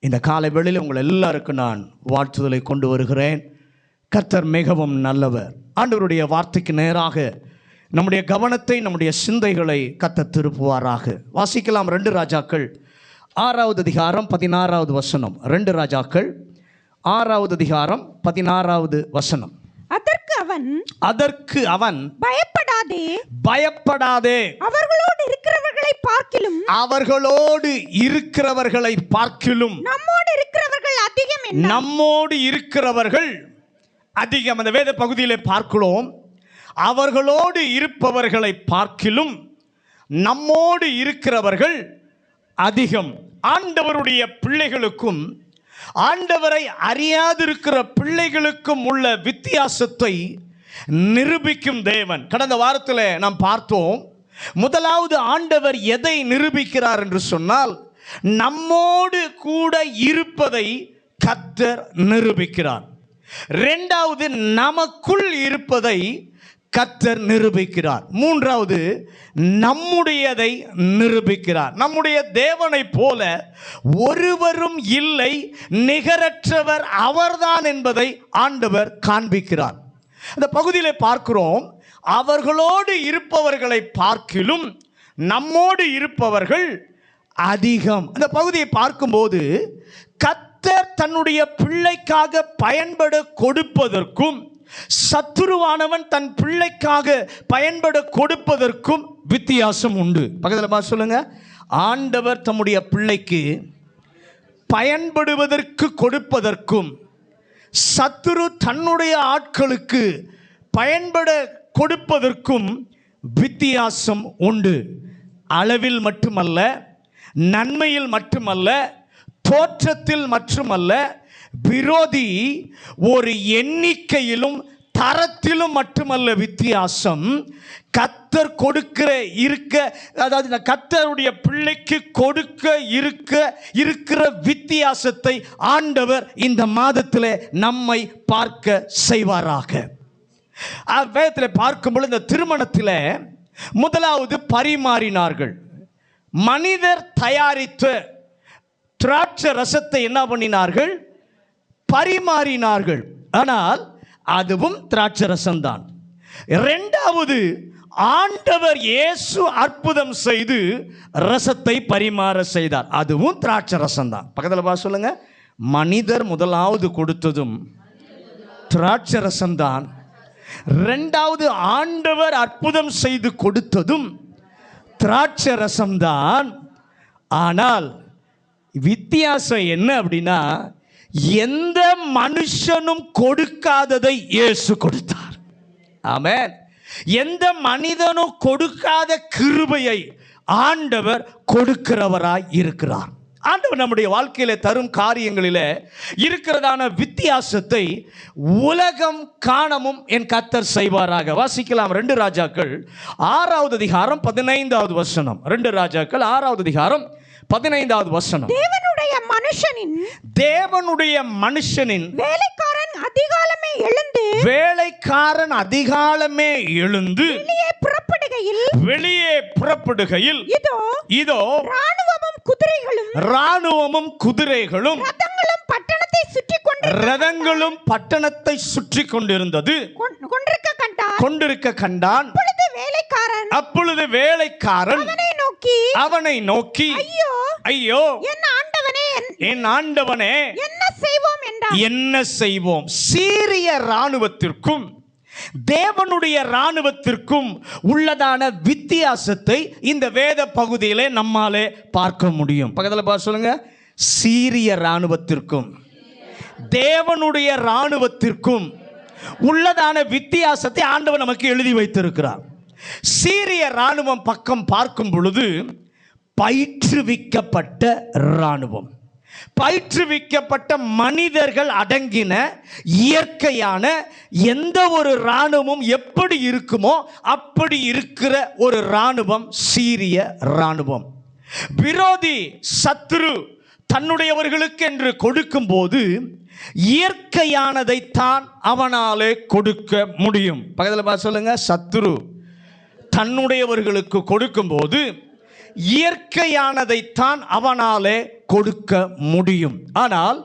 இந்த காலை வேளையில் உங்கள் எல்லாருக்கும் நான் வாழ்த்துதலை கொண்டு வருகிறேன். கர்த்தர் மிகவும் நல்லவர். ஆண்டவருடைய வார்த்தைக்கு நேராக நம்முடைய கவனத்தை, நம்முடைய சிந்தைகளை கர்த்தர் திருப்புவாராக. வாசிக்கலாம் 2 ராஜாக்கள் 6வது அதிகாரம் 16வது வசனம். 2 ராஜாக்கள் 6வது அதிகாரம் 16வது வசனம். அதற்கு அவன் பயப்படாதே, அவர்களோடு இருக்கிறவர்களை பார்க்கிலும் நம்மோடு இருக்கிறவர்கள் அதிகம். அந்த வேத பகுதியிலே பார்க்கிறோம், அவர்களோடு இருப்பவர்களை பார்க்கிலும் நம்மோடு இருக்கிறவர்கள் அதிகம். ஆண்டவருடைய பிள்ளைகளுக்கும் ஆண்டவரை அறியாதிருக்கிற பிள்ளைகளுக்கும் உள்ள வித்தியாசத்தை நிரூபிக்கும் தேவன். கடந்த வாரத்தில் நாம் பார்த்தோம், முதலாவது ஆண்டவர் எதை நிரூபிக்கிறார் என்று சொன்னால், நம்மோடு கூட இருப்பதை கர்த்தர் நிரூபிக்கிறார். 2வது நமக்குள் இருப்பதை கர்த்தர் நிரூபிக்கிறார். 3வது நம்முடையதை நிரூபிக்கிறார். நம்முடைய தேவனை போல ஒருவரும் இல்லை, நிகரற்றவர் அவர்தான் என்பதை ஆண்டவர் காண்பிக்கிறார். அந்த பகுதியில் பார்க்கிறோம், அவர்களோடு இருப்பவர்களை பார்க்கிலும் நம்மோடு இருப்பவர்கள் அதிகம். அந்த பகுதியை பார்க்கும்போது கர்த்தர் தன்னுடைய பிள்ளைக்காக பயன்பட கொடுப்பதற்கும் சத்துருவானவன் தன் பிள்ளைக்காக பயன்பட கொடுப்பதற்கும் வித்தியாசம் உண்டு. பக்கத்தில் பார்த்து சொல்லுங்க, ஆண்டவர் தம்முடைய பிள்ளைக்கு பயன்படுவதற்கு கொடுப்பதற்கும் சத்துரு தன்னுடைய ஆட்களுக்கு பயன்பட கொடுப்பதற்கும் வித்தியாசம் உண்டு. அளவில் மட்டுமல்ல, நன்மையில் மட்டுமல்ல, தோற்றத்தில் மட்டுமல்ல, விரோதி ஒரு எண்ணிக்கையிலும் தரத்திலும் மட்டுமல்ல வித்தியாசம். கர்த்தர் கொடுக்கிற அதாவது கர்த்தருடைய பிள்ளைக்கு கொடுக்க இருக்கிற வித்தியாசத்தை ஆண்டவர் இந்த மாதத்தில் நம்மை பார்க்க செய்வாராக. வேதத்தில் பார்க்கும்போது இந்த திருமணத்தில் முதலாவது பரிமாறினார்கள். மனிதர் தயாரித்த திராட்சை ரசத்தை என்ன பண்ணினார்கள்? பரிமாறினார்கள். ஆனால் அதுவும் திராட்சை ரசம்தான். 2வது ஆண்டவர் இயேசு அற்புதம் செய்து ரசத்தை பரிமாற செய்தார். அதுவும் திராட்சை ரசம்தான். பக்கத்தில் பார்த்து சொல்லுங்க, மனிதர் முதலாவது கொடுத்ததும் திராட்சை ரசம்தான். 2வது ஆண்டவர் அற்புதம் செய்து கொடுத்ததும் திராட்சை ரசம்தான். ஆனால் வித்தியாசம் என்ன அப்படின்னா, எந்த மனுஷனும் கொடுக்காததை இயேசு கொடுத்தார். ஆமென். எந்த மனிதனும் கொடுக்காத கிருபையை ஆண்டவர் கொடுக்கிறவராய் இருக்கிறார். ஆண்டவர் நம்முடைய வாழ்க்கையில தரும் காரியங்களிலே இருக்கிறதான வித்தியாசத்தை உலகம் காணவும் என் கர்த்தர் செய்வாராக. வாசிக்கலாம் 2 ராஜாக்கள் 6வது அதிகாரம் 15வது வசனம். 2 ராஜாக்கள் 6வது அதிகாரம் 15வது வசனம். தேவனுடைய மனுஷனின் வேலைக்காரன் அதிகாலமே எழுந்து வெளியே புறப்படுகையில் இதோ ராணுவமும் குதிரைகளும் ரதங்களும் பட்டணத்தை சுற்றி கொண்டிருந்தது கொண்டிருக்க கண்டான். அப்பொழுது வேலைக்காரன் அவனை நோக்கி ஐயோ என் ஆண்டவனே என்ன செய்வோம்? சீரிய ராணுவத்திற்கும் தேவனுடைய ராணுவத்திற்கும் உள்ளதான வித்தியாசத்தை இந்த வேத பகுதியிலே நம்மாலே பார்க்க முடியும். பக்கத்தில் பார்த்து சொல்லுங்க, சீரிய ராணுவத்திற்கும் தேவனுடைய ராணுவத்திற்கும் உள்ளதான வித்தியாசத்தை ஆண்டவர் நமக்கு எழுதி வைத்திருக்கிறார். சீரிய ராணுவம் பக்கம் பார்க்கும் பொழுது பயிற்றுவிக்கப்பட்ட ராணுவம், பயிற்றுவிக்கப்பட்ட மனிதர்கள் அடங்கின இயற்கையான எந்த ஒரு இராணுவமும் எப்படி இருக்குமோ அப்படி இருக்கிற ஒரு இராணுவம் சீரிய இராணுவம். விரோதி சத்துரு தன்னுடையவர்களுக்கு என்று கொடுக்கும் போது இயற்கையானதைத்தான் அவனாலே கொடுக்க முடியும். பக்கத்தில் பார்த்து சொல்லுங்க, சத்துரு தன்னுடையவர்களுக்கு கொடுக்கும் போது இயற்கையானதைத்தான் அவனாலே கொடுக்க முடியும். ஆனால்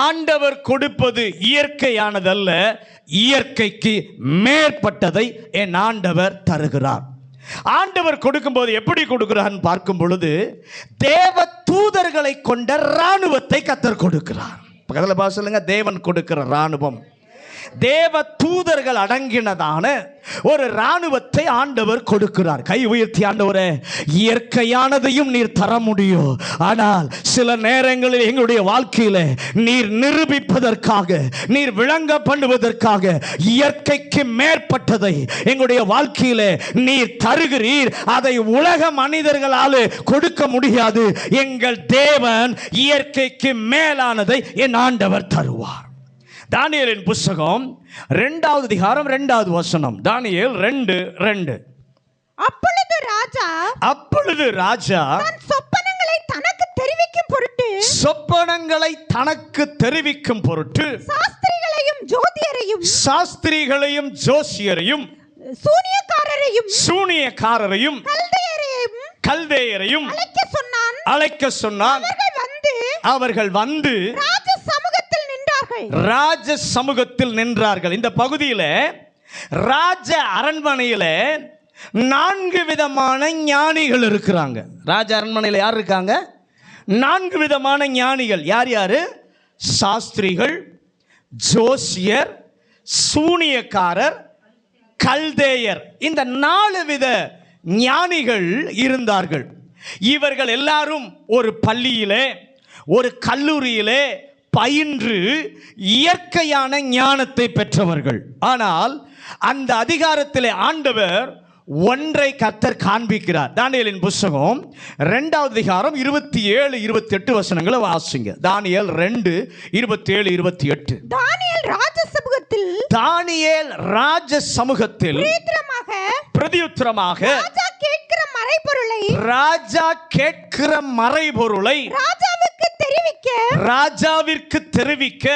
ஆண்டவர் கொடுப்பது இயற்கையானதல்ல, இயற்கைக்கு மேற்பட்டதை என் ஆண்டவர் தருகிறார். ஆண்டவர் கொடுக்கும்போது எப்படி கொடுக்கிறார் பார்க்கும் பொழுது, தேவ தூதர்களை கொண்ட இராணுவத்தை கர்த்தர் கொடுக்கிறார். பக்கத்தில் சொல்லுங்க, தேவன் கொடுக்கிற இராணுவம், தேவ தூதர்கள் அடங்கினதான ஒரு இராணுவத்தை ஆண்டவர் கொடுக்கிறார். கை உயர்த்தி, ஆண்டவரே, இயற்கையானதையும் நீர் தர முடியும், ஆனால் சில நேரங்களில் எங்களுடைய வாழ்க்கையில நீர் நிரூபிப்பதற்காக, நீர் விளங்க பண்ணுவதற்காக இயற்கைக்கு மேற்பட்டதை எங்களுடைய வாழ்க்கையில நீர் தருகிறீர். அதை உலக மனிதர்களால் கொடுக்க முடியாது. எங்கள் தேவன் இயற்கைக்கு மேலானதை என் ஆண்டவர் தருவார். தானியேலின் புத்தகம் 2வது அதிகாரம் 2வது வசனம். தானியேல் 2:2. அப்பொழுது ராஜா சொப்பனங்களை தனக்கு தெரிவிக்கும் பொருட்டு சாஸ்திரிகளையும் ஜோசியரையும் சூனியக்காரரையும் கல்தேயரையும் அழைக்க சொன்னான். அவர்கள் வந்து ராஜ சமூகத்தில் நின்றார்கள். இந்த பகுதியில் ராஜ அரண்மனையில் 4 விதமான ஞானிகள் இருக்கிறாங்க. ராஜ அரண்மனையில் யார் இருக்காங்க? 4 விதமான ஞானிகள். யார் யாரு? சாஸ்திரிகள், ஜோசியர், சூனியக்காரர், கல்தேயர். இந்த 4 வித ஞானிகள் இருந்தார்கள். இவர்கள் எல்லாரும் ஒரு பள்ளியிலே, ஒரு கல்லூரியிலே பயின்று இயற்கையான ஞானத்தை பெற்றவர்கள். ஆனால் அந்த அதிகாரத்திலே ஆண்டவர் ஒன்றை கர்த்தர் காண்பிக்கிறார். தானியேலின் புத்தகம் 2வது அதிகாரம் 27-28 வசனங்களை வாசிங்க. தானியேல் 2:27-28. தானியேல் ராஜ சமூகத்தில் பிரதியுத்தரமாக ராஜா கேட்கிற மறைபொருளை ராஜாவிற்கு தெரிவிக்க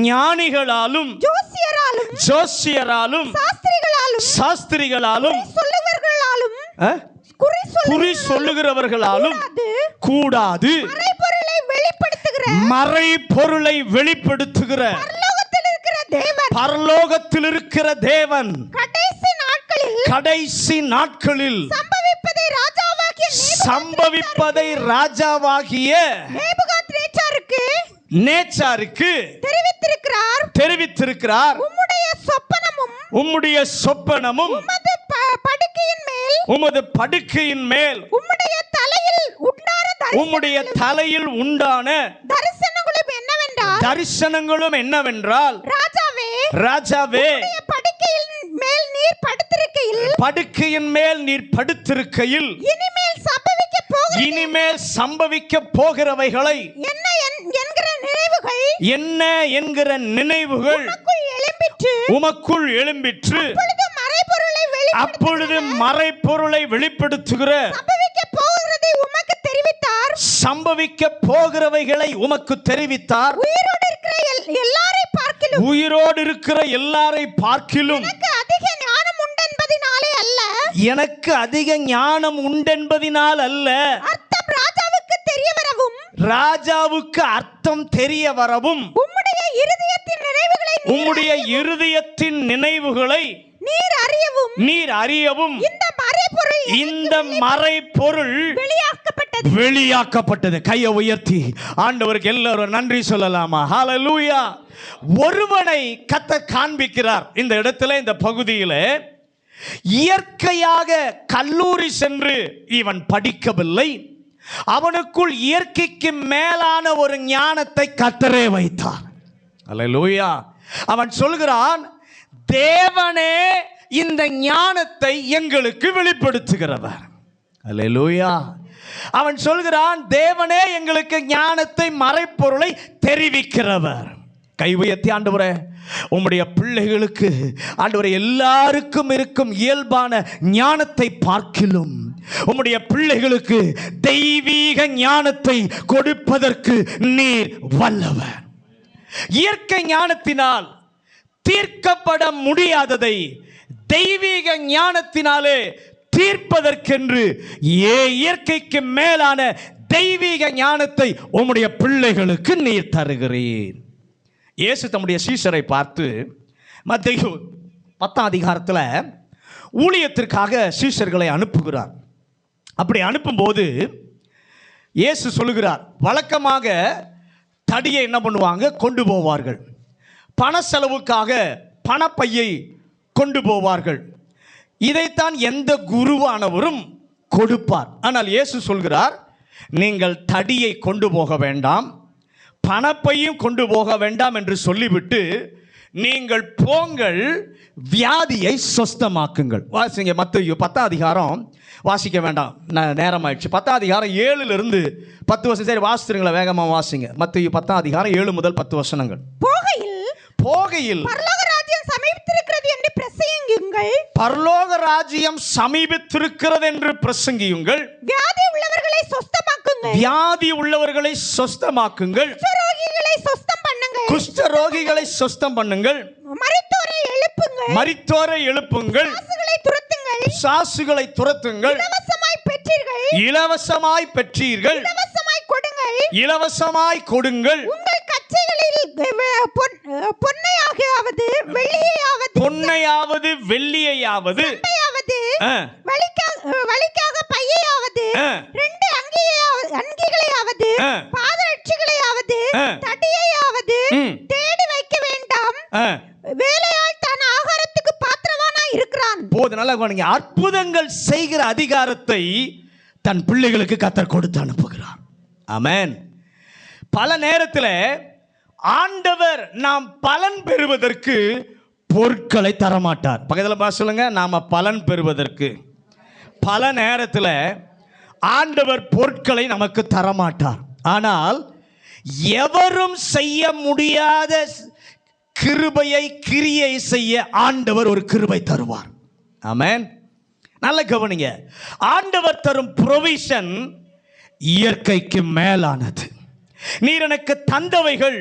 ஞானிகளாலும் ஜோசியராலும் சாஸ்திரிகளாலும் குறி சொல்லுகிறவர்களாலும் கூடாது. மறைபொருளை வெளிப்படுத்துகிற பரலோகத்தில் இருக்கிற தேவன் கடைசி நாட்களில் சம்பவிப்பதை ராஜாவாகிய நேச்சாருக்கு தெரிவித்திருக்கிறார். உம்முடைய சொப்பனமும் உமது படுக்கையின் மேல் உம்முடைய தலையில் உண்டான தரிசனங்களும் என்னவென்றால், ராஜாவே, படுக்கையின் மேல் நீர் படுத்திருக்கையில் இனிமேல் சம்பவிக்க போகிறவைகளை என்ன என்கிற நினைவுகள் உமக்குள் எழும்பிற்று. அப்பொழுது மறைபொருளை வெளிப்படுத்துகிற சம்பவிக்க போகிறவைகளை உமக்கு தெரிவித்தார். உயிரோடு இருக்கிற எல்லாரை பார்க்கிலும் எனக்கு அதிக ஞானம் உண்டென்பதினால் அல்ல, ராஜாவுக்கு அர்த்தம் தெரிய வரவும் உம்முடைய இருதயத்தின் நினைவுகளை நீர் அறியவும் இந்த மறைபொருள் வெளியாக்கப்பட்டது. கையை உயர்த்தி ஆண்டவருக்கு எல்லாரும் நன்றி சொல்லலாமா? ஹல்லேலூயா. ஒருவனை கர்த்தர் காண்பிக்கிறார் இந்த இடத்துல, இந்த பகுதியில். இயற்கையாக கல்லூரி சென்று இவன் படிக்கவில்லை. அவனுக்குள் இயற்கைக்கு மேலான ஒரு ஞானத்தை கர்த்தரே வைத்தார். ஹல்லேலூயா. அவன் சொல்கிறான், தேவனே இந்த ஞானத்தை எங்களுக்கு வெளிப்படுத்துகிறவர். ஹல்லேலூயா. அவன் சொல்கிறான், தேவனே எங்களுக்கு ஞானத்தை, மறைப்பொருளை தெரிவிக்கிறவர். கை உயர்த்தி, ஆண்டவரே, உம்முடைய பிள்ளைகளுக்கு, ஆண்டவரே, எல்லாருக்கும் இருக்கும் இயல்பான ஞானத்தை பார்க்கிலும் உம்முடைய பிள்ளைகளுக்கு தெய்வீக ஞானத்தை கொடுப்பதற்கு நீர் வல்லவர். இயற்கை ஞானத்தினால் தீர்க்கப்பட முடியாததை தெய்வீக ஞானத்தினாலே தீர்ப்பதற்கென்று இயற்கைக்கு மேலான தெய்வீக ஞானத்தை உம்முடைய பிள்ளைகளுக்கு நீர் தருகிறீர். இயேசு தம்முடைய சீஷரை பார்த்து மத்தேயு 10ஆம் அதிகாரத்தில் ஊழியத்திற்காக சீஷர்களை அனுப்புகிறார். அப்படி அனுப்பும்போது இயேசு சொல்லுகிறார், வழக்கமாக தடியை என்ன பண்ணுவாங்க, கொண்டு போவார்கள். பண செலவுக்காக பணப்பையை கொண்டு போவார்கள். இதைத்தான் எந்த குருவானவரும் கொடுப்பார். ஆனால் இயேசு சொல்கிறார், நீங்கள் தடியை கொண்டு போக வேண்டாம், பணப்பையும் கொண்டு போக வேண்டாம் என்று சொல்லிவிட்டு நீங்கள் போங்கள், வியாதியை சொஸ்தமாக்குங்கள். வாசிங்க மத்தேயு 10ஆம் அதிகாரம். வாசிக்க வேண்டாம், நேரம் ஆயிடுச்சு. 10ஆம் அதிகாரம் 7லிருந்து 10 வசனம். சரி, வாசித்துருங்களா, வேகமாக வாசிங்க. மத்தேயு 10ஆம் அதிகாரம் 7 முதல் 10 வசனங்கள். போகையில் பரலோக ராஜ்யம் சமீபித்திருக்கிறது என்று பிரசங்கியுங்கள். பரலோக ராஜ்யம் சமீபித்திருக்கிறது என்று பிரசங்கியுங்கள். வியாதி உள்ளவர்களை சொஸ்தமாக்குங்கள். வியாதி உள்ளவர்களை சொஸ்தமாக்குங்கள். குஷ்டரோகிகளை சொஸ்தம் பண்ணுங்கள். குஷ்டரோகிகளை சொஸ்தம் பண்ணுங்கள். மரித்தோரை எழுப்புங்கள். மரித்தோரை எழுப்புங்கள். சாசுகளை துரத்துங்கள். சாசுகளை துரத்துங்கள். இலவசமாய் பெற்றீர்கள். இலவசமாய் பெற்றீர்கள். இலவசமாய் கொடுங்கள். இலவசமாய் கொடுங்கள். உங்கள் கச்சைகளில் பொன்னையாவது வெள்ளியாவது பொன்னையாவது வெள்ளியாவது வலிக்காக பையையாவது 2 அங்கிகளையாவது பாதரட்சிகளையாவது தடியையாவது தேடி வைக்க வேண்டாம். வேலையாள் தன் ஆகாரத்துக்கு பாத்திரவானா இருக்கிறான். போது நல்லா கவனிங்க. அற்புதங்கள் செய்கிற அதிகாரத்தை தன் பிள்ளைகளுக்கு கர்த்தர் கொடுத்து அனுப்புகிறார். ஆமென். பல நேரத்தில் ஆண்டவர் நாம் பலன் பெறுவதற்கு பொருட்களை தரமாட்டார். பக்கத்தில் சொல்லுங்க, நாம பலன் பெறுவதற்கு பல நேரத்தில் ஆண்டவர் பொருட்களை நமக்கு தரமாட்டார். ஆனால் எவரும் செய்ய முடியாத கிருபையை கிரியை செய்ய ஆண்டவர் ஒரு கிருபை தருவார். ஆமென். நல்ல கவனிங்க. ஆண்டவர் தரும் ப்ரொவிஷன் இயற்கைக்கு மேலானது. நீர் எனக்கு தந்தவைகள்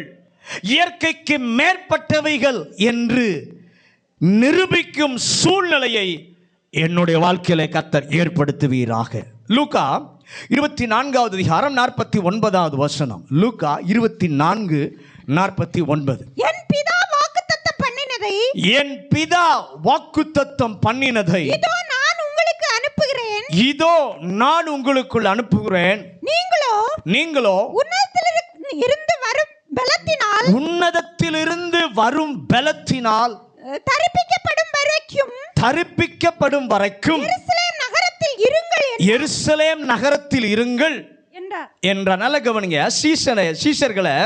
இயற்கைக்கு மேற்பட்டவைகள் என்று நிரூபிக்கும் சூழ்நிலையை என்னுடைய வாழ்க்கையில கர்த்தர் ஏற்படுத்துவீராக. லூக்கா 24ஆவது அதிகாரம் 49ஆவது வசனம். லூக்கா 24:49. என் பிதா வாக்குத்தத்தம் பண்ணினதை என் பிதா வாக்குத்தத்தம் பண்ணினதை இதோ நான் உங்களுக்கு அனுப்புகிறேன். இதோ நான் உங்களுக்குள் அனுப்புகிறேன். நீங்களோ உன்னதத்திலிருந்து வரும் பலத்தினால் தரிப்பிக்கப்படும் வரைக்கும் எருசலேம் நகரத்தில் இருங்கள் என்ற. நல்ல கவனிங்க. சீஷர்களை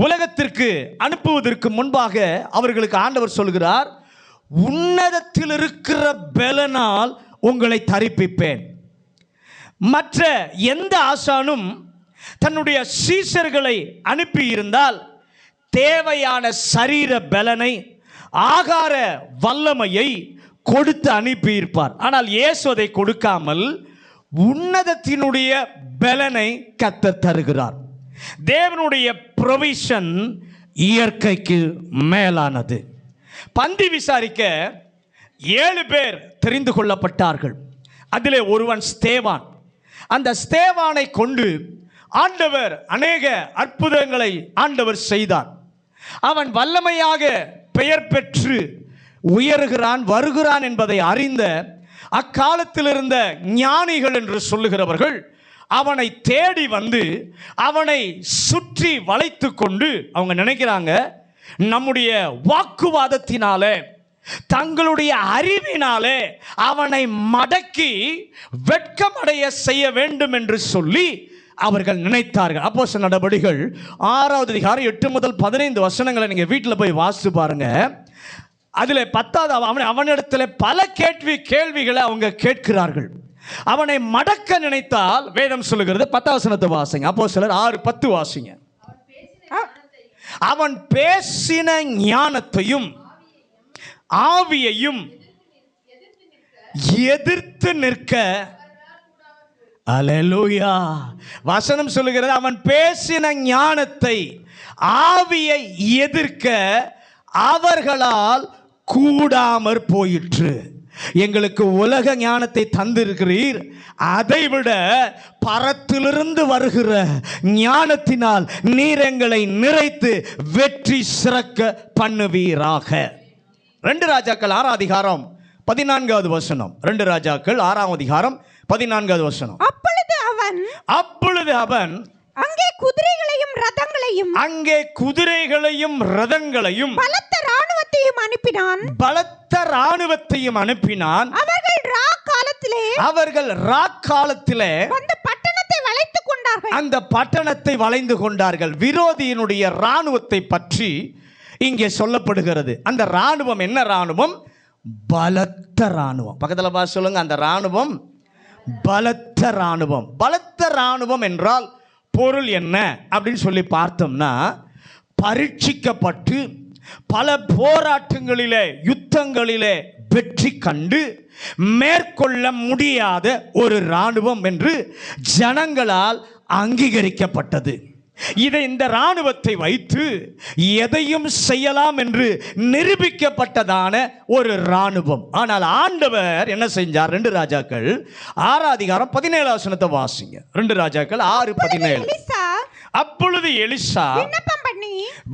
உலகத்திற்கு அனுப்புவதற்கு முன்பாக அவர்களுக்கு ஆண்டவர் சொல்கிறார், உன்னதத்தில் இருக்கிற பலனால் உங்களை தரிப்பிப்பேன். மற்ற எந்த ஆசானும் தன்னுடைய சீஷர்களை அனுப்பியிருந்தால் தேவையான சரீர பலனை, ஆகார வல்லமையை கொடுத்து அனுப்பியிருப்பார். ஆனால் இயேசு அதை கொடுக்காமல் உன்னதத்தினுடைய பலனை கர்த்தர் தருகிறார். தேவனுடைய ப்ரொவிஷன் இயற்கைக்கு மேலானது. பந்தி விசாரிக்க 7 பேர் தெரிந்து கொள்ளப்பட்டார்கள். அதிலே ஒருவன் ஸ்தேவான். அந்த ஸ்தேவானை கொண்டு ஆண்டவர் அநேக அற்புதங்களை ஆண்டவர் செய்தார். அவன் வல்லமையாக பெயர் பெற்று உயர்கிறான், வருகிறான் என்பதை அறிந்த அக்காலத்தில் இருந்த ஞானிகள் என்று சொல்லுகிறவர்கள் அவனை தேடி வந்து அவனை சுற்றி வளைத்து கொண்டு அவங்க நினைக்கிறாங்க, நம்முடைய வாக்குவாதத்தினாலே, தங்களுடைய அறிவினாலே அவனை மடக்கி வெட்கமடைய செய்ய வேண்டும் என்று சொல்லி அவர்கள் நினைத்தார்கள். அப்போஸ்தலர் நடபடிகள் 6ஆவது அதிகாரம் 8 முதல் 15 வசனங்களை நீங்கள் வீட்டில் போய் வாசித்து பாருங்க. அதில் 10வது அவனிடத்தில் பல கேள்விகளை அவங்க கேட்கிறார்கள். அவனை மடக்க நினைத்தால் வேதம் சொல்லுகிறது, 10வது வசனத்தை வாசிங்க. அப்போஸ்தலர் 6:10 வாசிங்க. அவன் பேசின ஞானத்தையும் ஆவியையும் எதிர்த்து நிற்க, அல்லேலூயா, வசனம் சொல்லுகிறது, அவன் பேசின ஞானத்தை ஆவியை எதிர்க்க அவர்களால் கூடாமற் போயிற்று. எங்களுக்கு உலக ஞானத்தை தந்திருக்கிறீர், அதைவிட பரத்திலிருந்து வருகிற ஞானத்தினால் நீர் எங்களை நிறைத்து வெற்றி சிறக்க பண்ணுவீராக. 2 ராஜாக்கள் 6 அதிகாரம் 14வது வசனம். 2 ராஜாக்கள் 6ஆம் அதிகாரம் 14வது வசனம். அப்பொழுது அவன் அங்கே குதிரைகளையும் ரதங்களையும் பலத்த ராணுவத்தையும் அனுப்பினான். அவர்கள் ராக்காலத்திலே அந்த பட்டணத்தை வளைந்து கொண்டார்கள். விரோதியினுடைய ராணுவத்தை பற்றி இங்கே சொல்லப்படுகிறது. அந்த ராணுவம் என்ன ராணுவம்? பலத்த ராணுவம். பக்கத்தில் பார்த்து சொல்லுங்க, அந்த ராணுவம் பலத்த ராணுவம். பலத்த ராணுவம் என்றால் பொருள் என்ன அப்படின்னு சொல்லி பார்த்தோம்னா, பரீட்சிக்கப்பட்டு பல போராட்டங்களிலே யுத்தங்களிலே வெற்றி கண்டு மேற்கொள்ள முடியாத ஒரு ராணுவம் என்று ஜனங்களால் அங்கீகரிக்கப்பட்டது. இந்த ராணுவத்தை வைத்து எதையும் செய்யலாம் என்று நிரூபிக்கப்பட்டதான ஒரு ராணுவம். ஆனால் ஆண்டவர் என்ன செஞ்சார்? 2 ராஜாக்கள் 6 அதிகாரம் 17 வசனத்தை வாசிங்க. 2 ராஜாக்கள் 6:17. அப்பொழுது எலிசா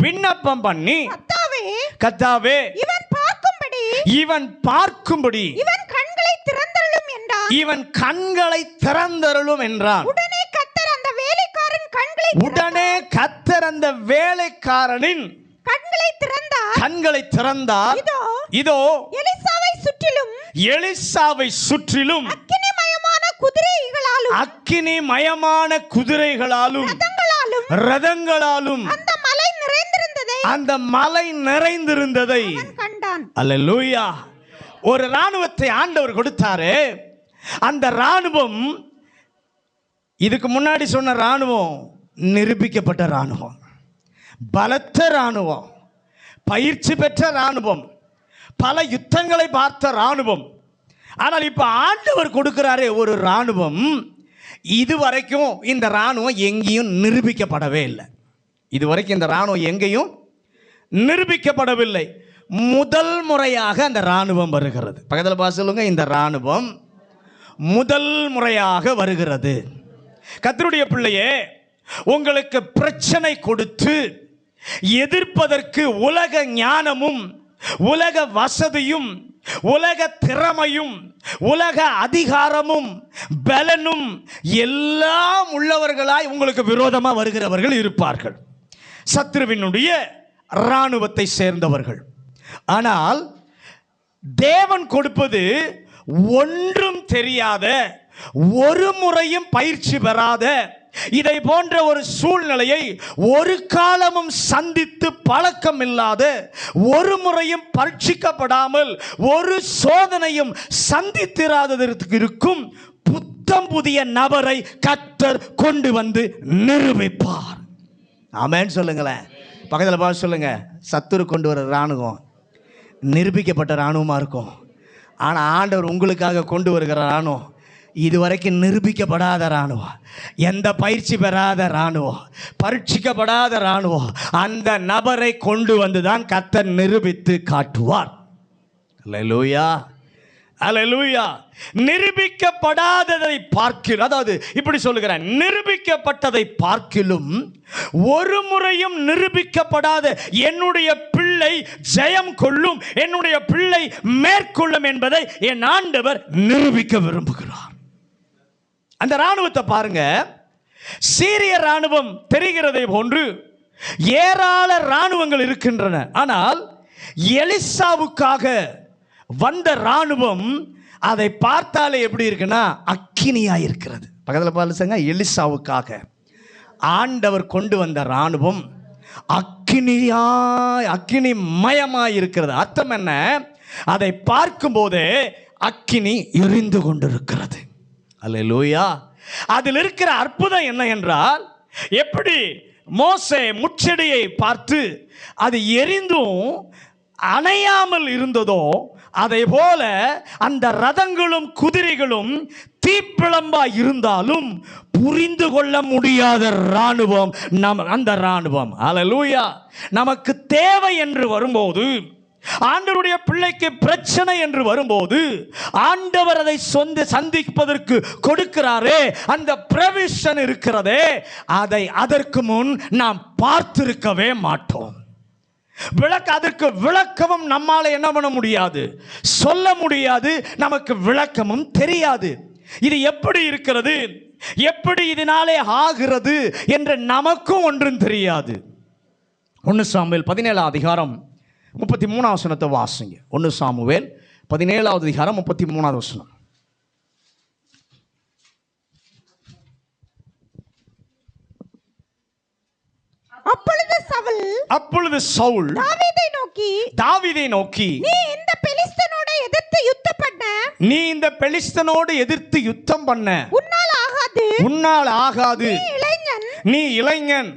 விண்ணப்பம் பண்ணி கர்த்தாவே இவன் பார்க்கும்படி இவன் கண்களை திறந்தருளும் என்றான். உடனே கர்த்தர் அந்த வேலைக்காரனின் கண்களை திறந்தார். இதோ எலிசாவை சுற்றிலும் அக்கினிமயமான குதிரைகளாலும் ரதங்களாலும் அந்த மலை நிறைந்திருந்ததை கண்டான். அல்லேலூயா. ஒரு ராணுவத்தை ஆண்டவர் கொடுத்தாரு. அந்த ராணுவம் இதுக்கு முன்னாடி சொன்ன ராணுவம் நிரூபிக்கப்பட்ட ராணுவம், பலத்த ராணுவம், பயிற்சி பெற்ற ராணுவம், பல யுத்தங்களை பார்த்த ராணுவம். ஆனால் இப்போ ஆண்டவர் கொடுக்கிறாரே ஒரு ராணுவம், இதுவரைக்கும் இந்த ராணுவம் எங்கேயும் நிரூபிக்கப்படவே இல்லை. இதுவரைக்கும் இந்த ராணுவம் எங்கேயும் நிரூபிக்கப்படவில்லை. முதல் முறையாக அந்த ராணுவம் வருகிறது. பக்கத்தில் பார்த்து சொல்லுங்க, இந்த ராணுவம் முதல் முறையாக வருகிறது. கர்த்தருடைய பிள்ளையே, உங்களுக்கு பிரச்சனை கொடுத்து எதிர்ப்பதற்கு உலக ஞானமும் உலக வசதியும் உலக திறமையும் உலக அதிகாரமும் பலனும் எல்லாம் உள்ளவர்களாய் உங்களுக்கு விரோதமாக வருகிறவர்கள் இருப்பார்கள், சத்ருவினுடைய இராணுவத்தை சேர்ந்தவர்கள். ஆனால் தேவன் கொடுப்பது ஒன்றும் தெரியாத, ஒரு முறையும் பயிற்சி பெறாத, இதை போன்ற ஒரு சூழ்நிலையை ஒரு காலமும் சந்தித்து பழக்கம் இல்லாத, ஒரு முறையும் பரீட்சிக்கப்படாமல் ஒரு சோதனையும் சந்தித்திராததற்கு இருக்கும் புத்தம் புதிய நபரை கர்த்தர் கொண்டு வந்து நிரூபிப்பார். ஆமென் சொல்லுங்களேன். பக்கத்தில் பார்த்து சொல்லுங்க, சத்துரு கொண்டு வர இராணுவம் நிரூபிக்கப்பட்ட இராணுவமாக இருக்கும். ஆனால் ஆண்டவர் உங்களுக்காக கொண்டு வருகிற இராணுவம் இதுவரைக்கும் நிரூபிக்கப்படாத இராணுவம், எந்த பயிற்சி பெறாத இராணுவம், பரீட்சிக்கப்படாத இராணுவம். அந்த நபரை கொண்டு வந்து தான் கர்த்தர் நிரூபித்து காட்டுவார். அல்லேலூயா, அல்லேலூயா. நிரூபிக்கப்படாததை பார்க்கிலும், அதாவது இப்படி சொல்லுகிறேன், நிரூபிக்கப்பட்டதை பார்க்கிலும் ஒரு முறையும் நிரூபிக்கப்படாத என்னுடைய பிள்ளை ஜெயம் கொள்ளும், என்னுடைய பிள்ளை மேற்கொள்ளும் என்பதை என் ஆண்டவர் நிரூபிக்க விரும்புகிறார். அந்த இராணுவத்தை பாருங்க. சீரிய இராணுவம் தெரிகிறதை போன்று ஏராள இராணுவங்கள் இருக்கின்றன. ஆனால் எலிசாவுக்காக வந்த இராணுவம் அதை பார்த்தாலே எப்படி இருக்குன்னா அக்கினியாக இருக்கிறது. பக்கத்தில் பாருங்க, எலிசாவுக்காக ஆண்டவர் கொண்டு வந்த இராணுவம் அக்கினிமயமாய் இருக்கிறது. அர்த்தம் என்ன? அதை பார்க்கும்போதே அக்கினி எரிந்து கொண்டிருக்கிறது. அல்லேலூயா. அதில் இருக்கிற அற்புதம் என்ன என்றால், எப்படி மோசே முட்செடியை பார்த்து அது எரிந்தும் அணையாமல் இருந்ததோ, அதை போல அந்த ரதங்களும் குதிரைகளும் தீப்பிழம்பா இருந்தாலும் புரிந்து கொள்ள முடியாத இராணுவம் அந்த இராணுவம். அல்லேலூயா. நமக்கு தேவை என்று வரும்போது ஆண்டவருடைய பிள்ளைக்கு பிரச்சனை என்று வரும்போது ஆண்டவர் அதை சந்திப்பதற்கு கொடுக்கிறாரே, அந்த ப்ரொவிஷன் இருக்கிறதே, அதை அதற்கு முன் நாம் பார்த்திருக்கவே மாட்டோம். அதற்கு விளக்கமும் நம்மால என்ன பண்ண முடியாது, சொல்ல முடியாது. நமக்கு விளக்கமும் தெரியாது. இது எப்படி இருக்கிறது, எப்படி இதனாலே ஆகிறது என்று நமக்கும் ஒன்றும் தெரியாது. 1 சாமுவேல் 17 அதிகாரம் 33 வசனத்தை வாசிங்க. 1 சாமுவேல் 17 அதிகாரம் 33 வசனம். அப்பொழுது சவுல் தாவீதை நோக்கி நீ இந்த பெலிஸ்தனோடு எதிர்த்து யுத்தம் பண்ண உன்னால் ஆகாது. நீ இளைஞன்,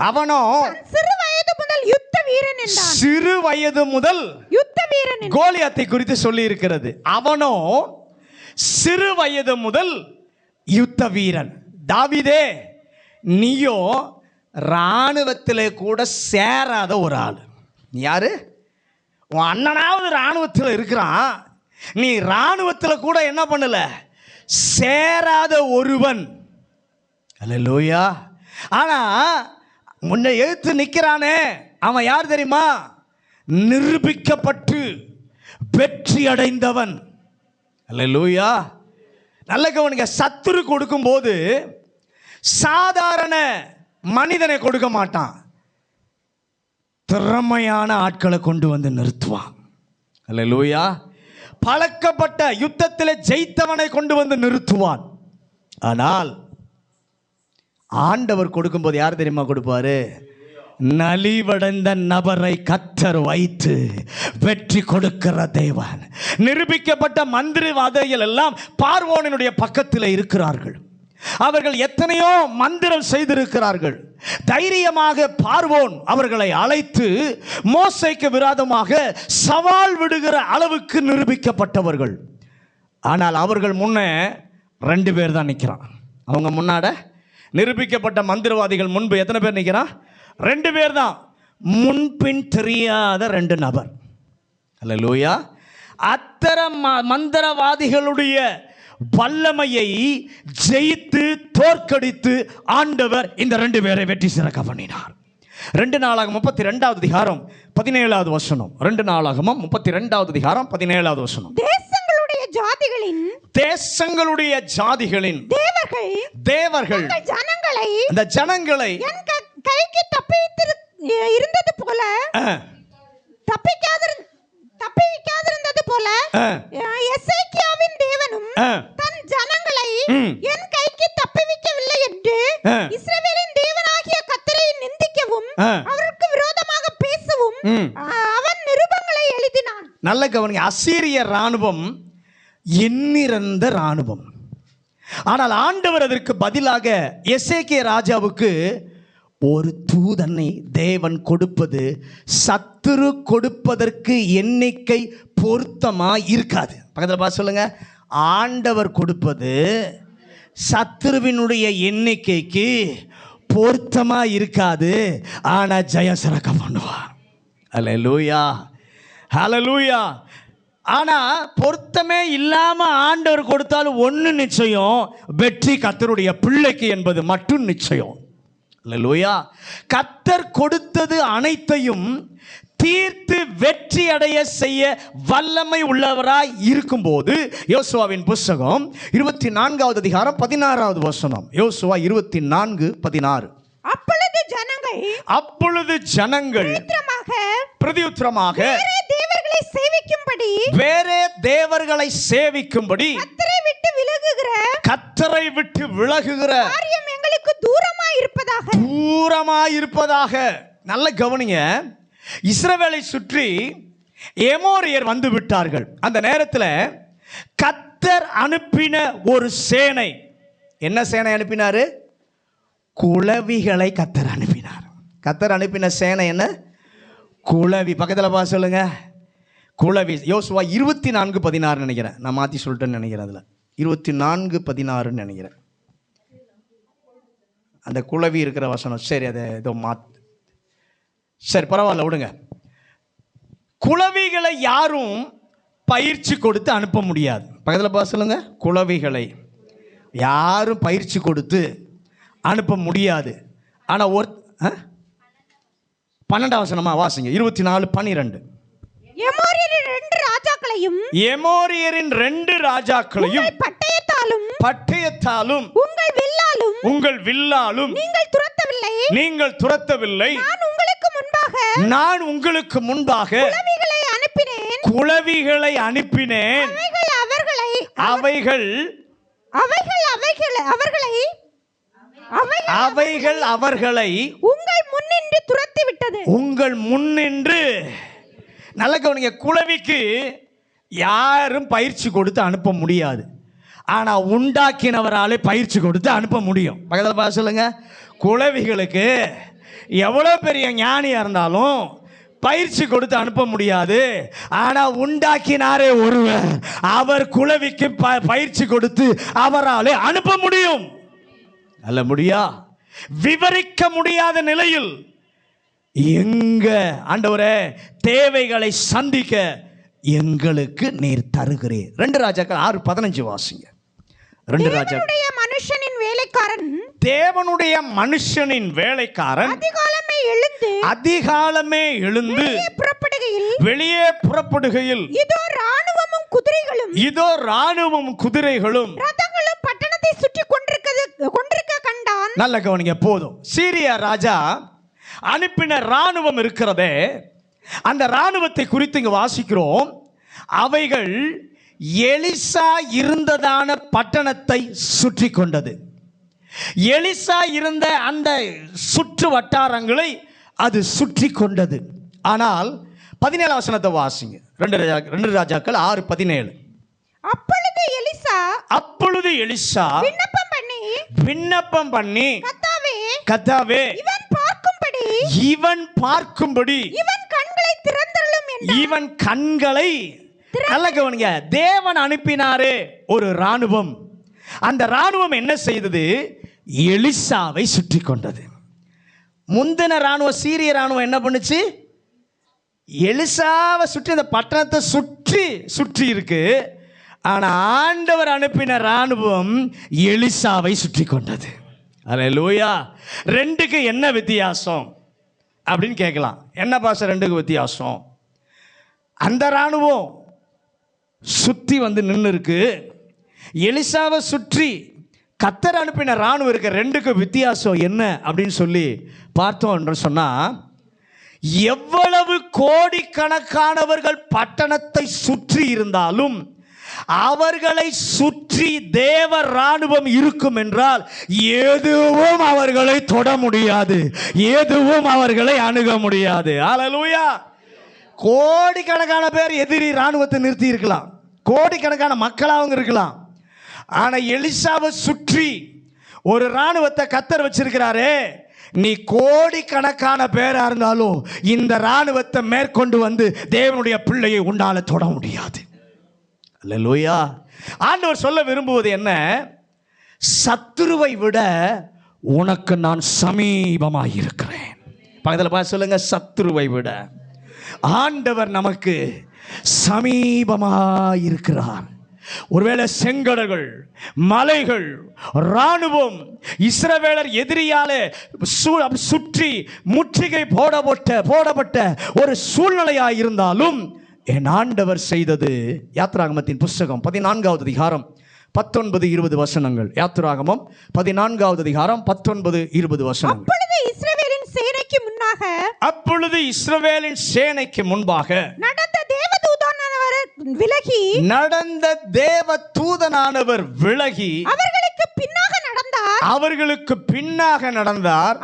அவனோ சிறு வயது முதல் யுத்த வீரன். கோலியாத்தை குறித்து சொல்லி இருக்கிறது. அவனோ சிறு வயது முதல் யுத்த வீரன். தாவீதே, நீயோ இராணுவத்திலே கூட சேராத ஒரு ஆள். யாரு? உன் அண்ணனாவது இராணுவத்தில் இருக்கிறான், நீ இராணுவத்தில் கூட என்ன பண்ணல, சேராத ஒருவன். அல்லேலூயா. ஆனா முன்ன எழுத்து நிற்கிறானே, அவன் யார் தெரியுமா? நிரூபிக்கப்பட்டு வெற்றி அடைந்தவன். அல்லேலூயா. நல்ல கவனிங்க. சத்துரு கொடுக்கும் போது சாதாரண மனிதனை கொடுக்க மாட்டான், திறமையான ஆட்களை கொண்டு வந்து நிறுத்துவான். அல்லேலூயா. பழக்கப்பட்ட யுத்தத்தில் ஜெயித்தவனை கொண்டு வந்து நிறுத்துவான். ஆனால் ஆண்டவர் கொடுக்கும்போது யார் தெரியுமா கொடுப்பாரு? நலிவடைந்த நபரை கர்த்தர் வைத்து வெற்றி கொடுக்கிற தேவன். நிரூபிக்கப்பட்ட மந்திரவாதிகள் எல்லாம் பார்வோனினுடைய பக்கத்தில் இருக்கிறார்கள். அவர்கள் எத்தனையோ மந்திரம் செய்திருக்கிறார்கள். தைரியமாக பார்வோன் அவர்களை அழைத்து மோசேக்கு விரோதமாக சவால் விடுகிற அளவுக்கு நிரூபிக்கப்பட்டவர்கள். ஆனால் அவர்கள் முன்னே 2 பேர் தான் நிற்கிறான். அவங்க முன்னாட நிரூபிக்கப்பட்ட மந்திரவாதிகள் முன்பு எத்தனை பேர் நிற்கிறான்? 2 பேர் தான். முன்பின் தெரியாத 2 நபர். அல்லேலூயா. அத்தனை மந்திரவாதிகளுடைய வல்லமையை ஜெயித்து தோற்கடித்து ஆண்டவர் இந்த 2 பேரை வெற்றி சிறக்க பண்ணினார். 2 நாளாகமம் 32 அதிகாரம் 17 வசனம். 2 நாளாகமம் 32 அதிகாரம் 17 வசனம். தேசங்களுடைய ஜாதிகளின் தேவர்கள் அந்த ஜனங்களை கைக்கு இருந்தது போல தப்பிக்காதிருந்தது போல எசேக்கியாவின் தேவனும் தன் ஜனங்களை என் கைக்கு தப்புவிக்கவில்லை என்று இஸ்ரவேலின் தேவனாகிய கர்த்தரை நிந்திக்கவும் அவருக்கு விரோதமாக பேசவும் அவன் நிருபங்களை எழுதினான். நல்ல கவனிங்க. அசீரிய ராணுவம் எண்ணிறந்த ராணுவம். ஆனால் ஆண்டவர் அதற்கு பதிலாக எசேக்கியா ராஜாவுக்கு ஒரு தூதனை தேவன் கொடுப்பது சத்துரு கொடுப்பதற்கு எண்ணிக்கை பொருத்தமா இருக்காது. பக்கத்தில் பார்த்து சொல்லுங்க. ஆண்டவர் கொடுப்பது சத்துருவினுடைய எண்ணிக்கைக்கு பொருத்தமா இருக்காது, ஆனா ஜெயம் சிறக்க பண்ணுவார். அல்லேலூயா, ஹல்லேலூயா. ஆனா பொருத்தமே இல்லாம ஆண்டவர் கொடுத்தாலும் ஒன்று நிச்சயம், வெற்றி கர்த்தருடைய பிள்ளைக்கு என்பது மட்டும் நிச்சயம். அல்லேலூயா. கர்த்தர் கொடுத்தது அனைத்தையும் தீர்த்து வெற்றி அடைய செய்ய வல்லமை உள்ளவராய் இருக்கும்போது, யோசுவாவின் புத்தகம் 24 அதிகாரம் 16 வசனம். யோசுவா 24:16. அப்பொழுது ஜனங்கள் பிரதியுத்தரமாக வேறே தேவர்களை சேவிக்கும்படி கர்த்தரை விட்டு விலகுகிற காரியம் எங்களுக்கு தூரமாய் இருப்பதாக. நல்ல கவனிங்க. இஸ்ரவேலை சுற்றி எமோரியர் வந்து விட்டார்கள். அந்த நேரத்தில் கர்த்தர் அனுப்பின ஒரு சேனை. என்ன சேனை அனுப்பினாரு? குளவிகளை கர்த்தர் அனுப்பினார். கர்த்தர் அனுப்பின சேனை என்ன? குளவி. பக்கத்தில் பா சொல்லுங்க. குளவி. யோசுவா 24:16 நினைக்கிறேன். நான் மாற்றி சொல்லிட்டேன்னு நினைக்கிறேன். அதில் 24:16 நினைக்கிறேன். அந்த குளவி இருக்கிற வசனம். சரி, அதை ஏதோ சரி, பரவாயில்ல, விடுங்க. குளவிகளை யாரும் பயிற்சி கொடுத்து அனுப்ப முடியாது. பக்கத்தில் பார்த்து சொல்லுங்க. குளவிகளை யாரும் பயிற்சி கொடுத்து அனுப்ப முடியாது. ஆனால் 12 வசனமா வாசிங்க. 24:12. எமோரியரின் 2 ராஜாக்களையும் பட்டயத்தாலும் உங்கள் வில்லாலும் நீங்கள் துரத்தவில்லை. நான் உங்களுக்கு முன்பாக குளவிகளை அனுப்பினேன். அவைகள் அவர்களை உங்கள் முன்னின்று. நல்ல கவனிங்க. குளவிக்கு யாரும் பயிற்சி கொடுத்து அனுப்ப முடியாது. ஆனால் உண்டாக்கினவராலே பயிற்சி கொடுத்து அனுப்ப முடியும். பக்கத்தில் பார்த்து சொல்லுங்க. குளவிகளுக்கு எவ்வளோ பெரிய ஞானியாக இருந்தாலும் பயிற்சி கொடுத்து அனுப்ப முடியாது. ஆனால் உண்டாக்கினாரே ஒருவர், அவர் குளவிக்கு பயிற்சி கொடுத்து அவராலே அனுப்ப முடியும். அல்ல முடியா விவரிக்க முடியாத நிலையில் எங்க ஆண்டவரே தேவைகளை சந்திக்க எங்களுக்கு நீர் தருகிறீர். 2 ராஜாக்கள் 6:15 வாசிங்க. 2 ராஜாக்கள். தேவனுடைய மனுஷனின் வேலைக்காரன் அதிகாலமே எழுந்து வெளியே புறப்படுகையில் இதோ ராணுவமும் குதிரைகளும் பட்டணத்தை சுற்றி கொண்டிருக்க கண்டான். நல்ல கவனிங்க. போதும். சீரியா ராஜா அனுப்பின ராணுவம் இருக்கிறதே, அந்த ராணுவத்தை குறித்து இங்க வாசிக்கிறோம். அவைகள் எலிசா இருந்ததான பட்டணத்தை சுற்றி கொண்டது. எலிசா இருந்த அந்த சுற்று வட்டாரங்களை அது சுற்றி கொண்டது. ஆனால் 17 வசனத்தை வாசிங்க. 2 ராஜாக்கள் 6:17. அப்பொழுது எலிசா விண்ணப்பம் பண்ணி கர்த்தாவே இவன் பார்க்கும்படி இவன் கண்களை நல்ல கவனிங்க. தேவன் அனுப்பினாரே ஒரு ராணுவம். அந்த ராணுவம் என்ன செய்தது? எலிசாவை சுற்றி கொண்டது. முந்தின ராணுவம், சீரிய ராணுவம் என்ன பண்ணுச்சு? எலிசாவை சுற்றி அந்த பட்டணத்தை சுற்றி இருக்கு. ஆனால் ஆண்டவர் அனுப்பின ராணுவம் எலிசாவை சுற்றி கொண்டது. அல்லேலூயா. 2க்கு என்ன வித்தியாசம் அப்படின்னு கேட்கலாம். என்ன பாச 2க்கு வித்தியாசம்? அந்த ராணுவம் சுற்றி வந்து நின்று இருக்கு. எலிசாவை சுற்றி கர்த்தர் அனுப்பின ராணுவம் இருக்க. 2க்கு வித்தியாசம் என்ன அப்படின்னு சொல்லி பார்த்தோம் என்று சொன்னால், எவ்வளவு கோடிக்கணக்கானவர்கள் பட்டணத்தை சுற்றி இருந்தாலும் அவர்களை சுற்றி தேவ ராணுவம் இருக்கும் என்றால் எதுவும் அவர்களை தொட முடியாது, எதுவும் அவர்களை அணுக முடியாது. அல்லேலூயா. கோடிக்கணக்கான பேர் எதிரி ராணுவத்தை நிறுத்தி இருக்கலாம், கோடிக்கணக்கான மக்களாகவும் இருக்கலாம். ஆனால் எலிசாவை சுற்றி ஒரு ராணுவத்தை கர்த்தர் வச்சிருக்கிறாரே, நீ கோடிக்கணக்கான பேரா இருந்தாலும் இந்த ராணுவத்தை மேற்கொண்டு வந்து தேவனுடைய பிள்ளையை உண்டால தொட முடியாது. அல்லேலூயா. ஆண்டவர் சொல்ல விரும்புவது என்ன? சத்துருவை விட உனக்கு நான் சமீபமாய் இருக்கிறேன். பக்கத்தில் பார்த்து சொல்லுங்க. சத்துருவை விட ஆண்டவர் நமக்கு சமீபமாய் இருக்கிறார். ஒருவேளை செங்கடல்கள், மலைகள், ராணுவம் இஸ்ரவேலர் எதிரியாலே சுற்றி முற்றுகை போடப்பட்ட ஒரு சூழ்நிலையாக இருந்தாலும் என் ஆண்டவர் செய்தது. யாத்திராகமத்தின் புஸ்தகம் 14வது அதிகாரம் 19-20 வசனங்கள். யாத்திராகமம் 14வது அதிகாரம் 19-20 வசனங்கள். அப்பொழுது இஸ்ரவேலின் சேனைக்கு முன்பாக நடந்த தேவதூதனானவர் விலகி அவர்களுக்கு பின்னாக நடந்தார்.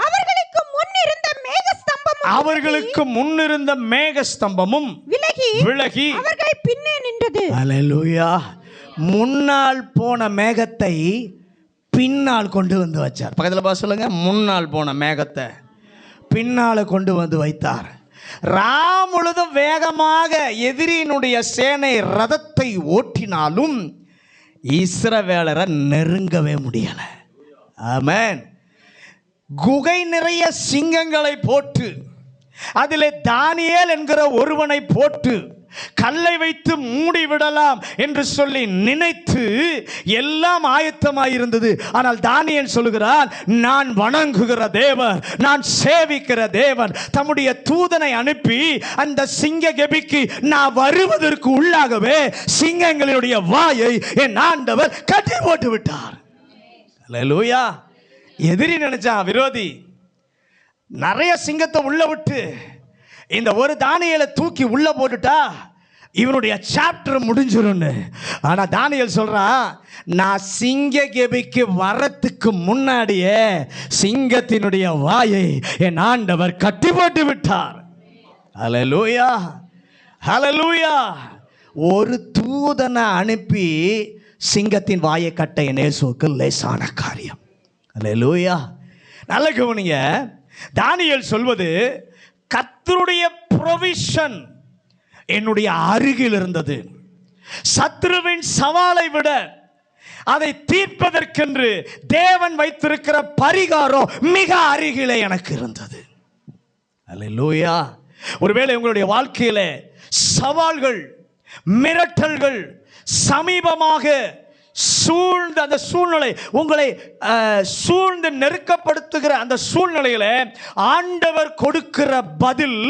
அவர்களுக்கு முன்னிருந்த மேகஸ்தம்பமும் விலகி அவர்கள் பின்னே நின்றது. அல்லேலூயா. முன்னால் போன மேகத்தை பின்னால் கொண்டு வந்து வச்சார். பக்கத்தில் பார்த்து சொல்லுங்க. முன்னால் போன மேகத்தை பின்னால கொண்டு வந்து வைத்தார். முழுதும் வேகமாக எதிரியினுடைய சேனை ரதத்தை ஓட்டினாலும் இஸ்ரவேலரை நெருங்கவே முடியல. ஆமென். குகை நிறைய சிங்கங்களை போட்டு அதிலே தானியேல் என்கிற ஒருவனை போட்டு கல்லை வைத்து மூடி விடலாம் என்று சொல்லி நினைத்து எல்லாம் ஆயத்தமாயிருந்தது. ஆனால் தானியேல் சொல்லுகிறான், நான் வணங்குகிற தேவன், நான் சேவிக்கிற தேவன் தம்முடைய தூதனை அனுப்பி அந்த சிங்க கெபிக்கு நான் வருவதற்கு உள்ளாகவே சிங்கங்களுடைய வாயை என் ஆண்டவர் கட்டி போட்டு விட்டார். அல்லேலூயா. எதிரி நினைச்சான், விரோதி நிறைய சிங்கத்தை உள்ள விட்டு இந்த ஒரு தானியேலை தூக்கி உள்ள போட்டுட்டா இவனுடைய சாப்டர் முடிஞ்சிடும். ஆனா தானியேல் சொல்றான், நான் சிங்க கெபிக்கு வரத்துக்கு முன்னாடியே சிங்கத்தினுடைய வாயை என் ஆண்டவர் கட்டி போட்டு விட்டார். ஹல்லேலூயா, ஹல்லேலூயா. ஒரு தூதனை அனுப்பி சிங்கத்தின் வாயை கட்ட என் இயேசுவுக்கு லேசான காரியம். ஹல்லேலூயா. நல்ல கவனிங்க, தானியேல் சொல்வது கர்த்தருடைய ப்ரொவிஷன் என்னுடைய அருகில் இருந்தது. சத்ருவின் சவாலை விட அதை தீர்ப்பதற்கென்று தேவன் வைத்திருக்கிற பரிகாரம் மிக அருகிலே எனக்கு இருந்தது. அல்லேலூயா. ஒருவேளை உங்களுடைய வாழ்க்கையில சவால்கள், மிரட்டல்கள் சமீபமாக சூழ்ந்த அந்த சூழ்நிலை, உங்களை சூழ்ந்து நெருக்கப்படுத்துகிற அந்த சூழ்நிலையில ஆண்டவர் கொடுக்கிற பதில்,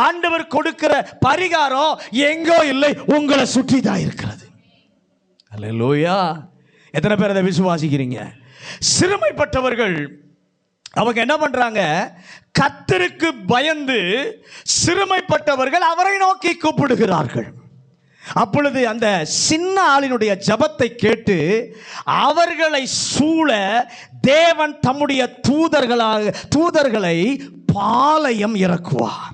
ஆண்டவர் கொடுக்கிற பரிகாரம் எங்கோ இல்லை, உங்களை சுற்றி தான் இருக்கிறது. அல்லேலூயா. எத்தனை பேர் அதை விசுவாசிக்கிறீங்க? சிறுமைப்பட்டவர்கள் அவங்க என்ன பண்றாங்க? கர்த்தருக்கு பயந்து சிறுமைப்பட்டவர்கள் அவரை நோக்கி கூப்பிடுகிறார்கள். அப்பொழுது அந்த சின்ன ஆளினுடைய ஜபத்தை கேட்டு அவர்களை சூழ தேவன் தம்முடைய தூதர்களை பாளையம் இறக்குவார்.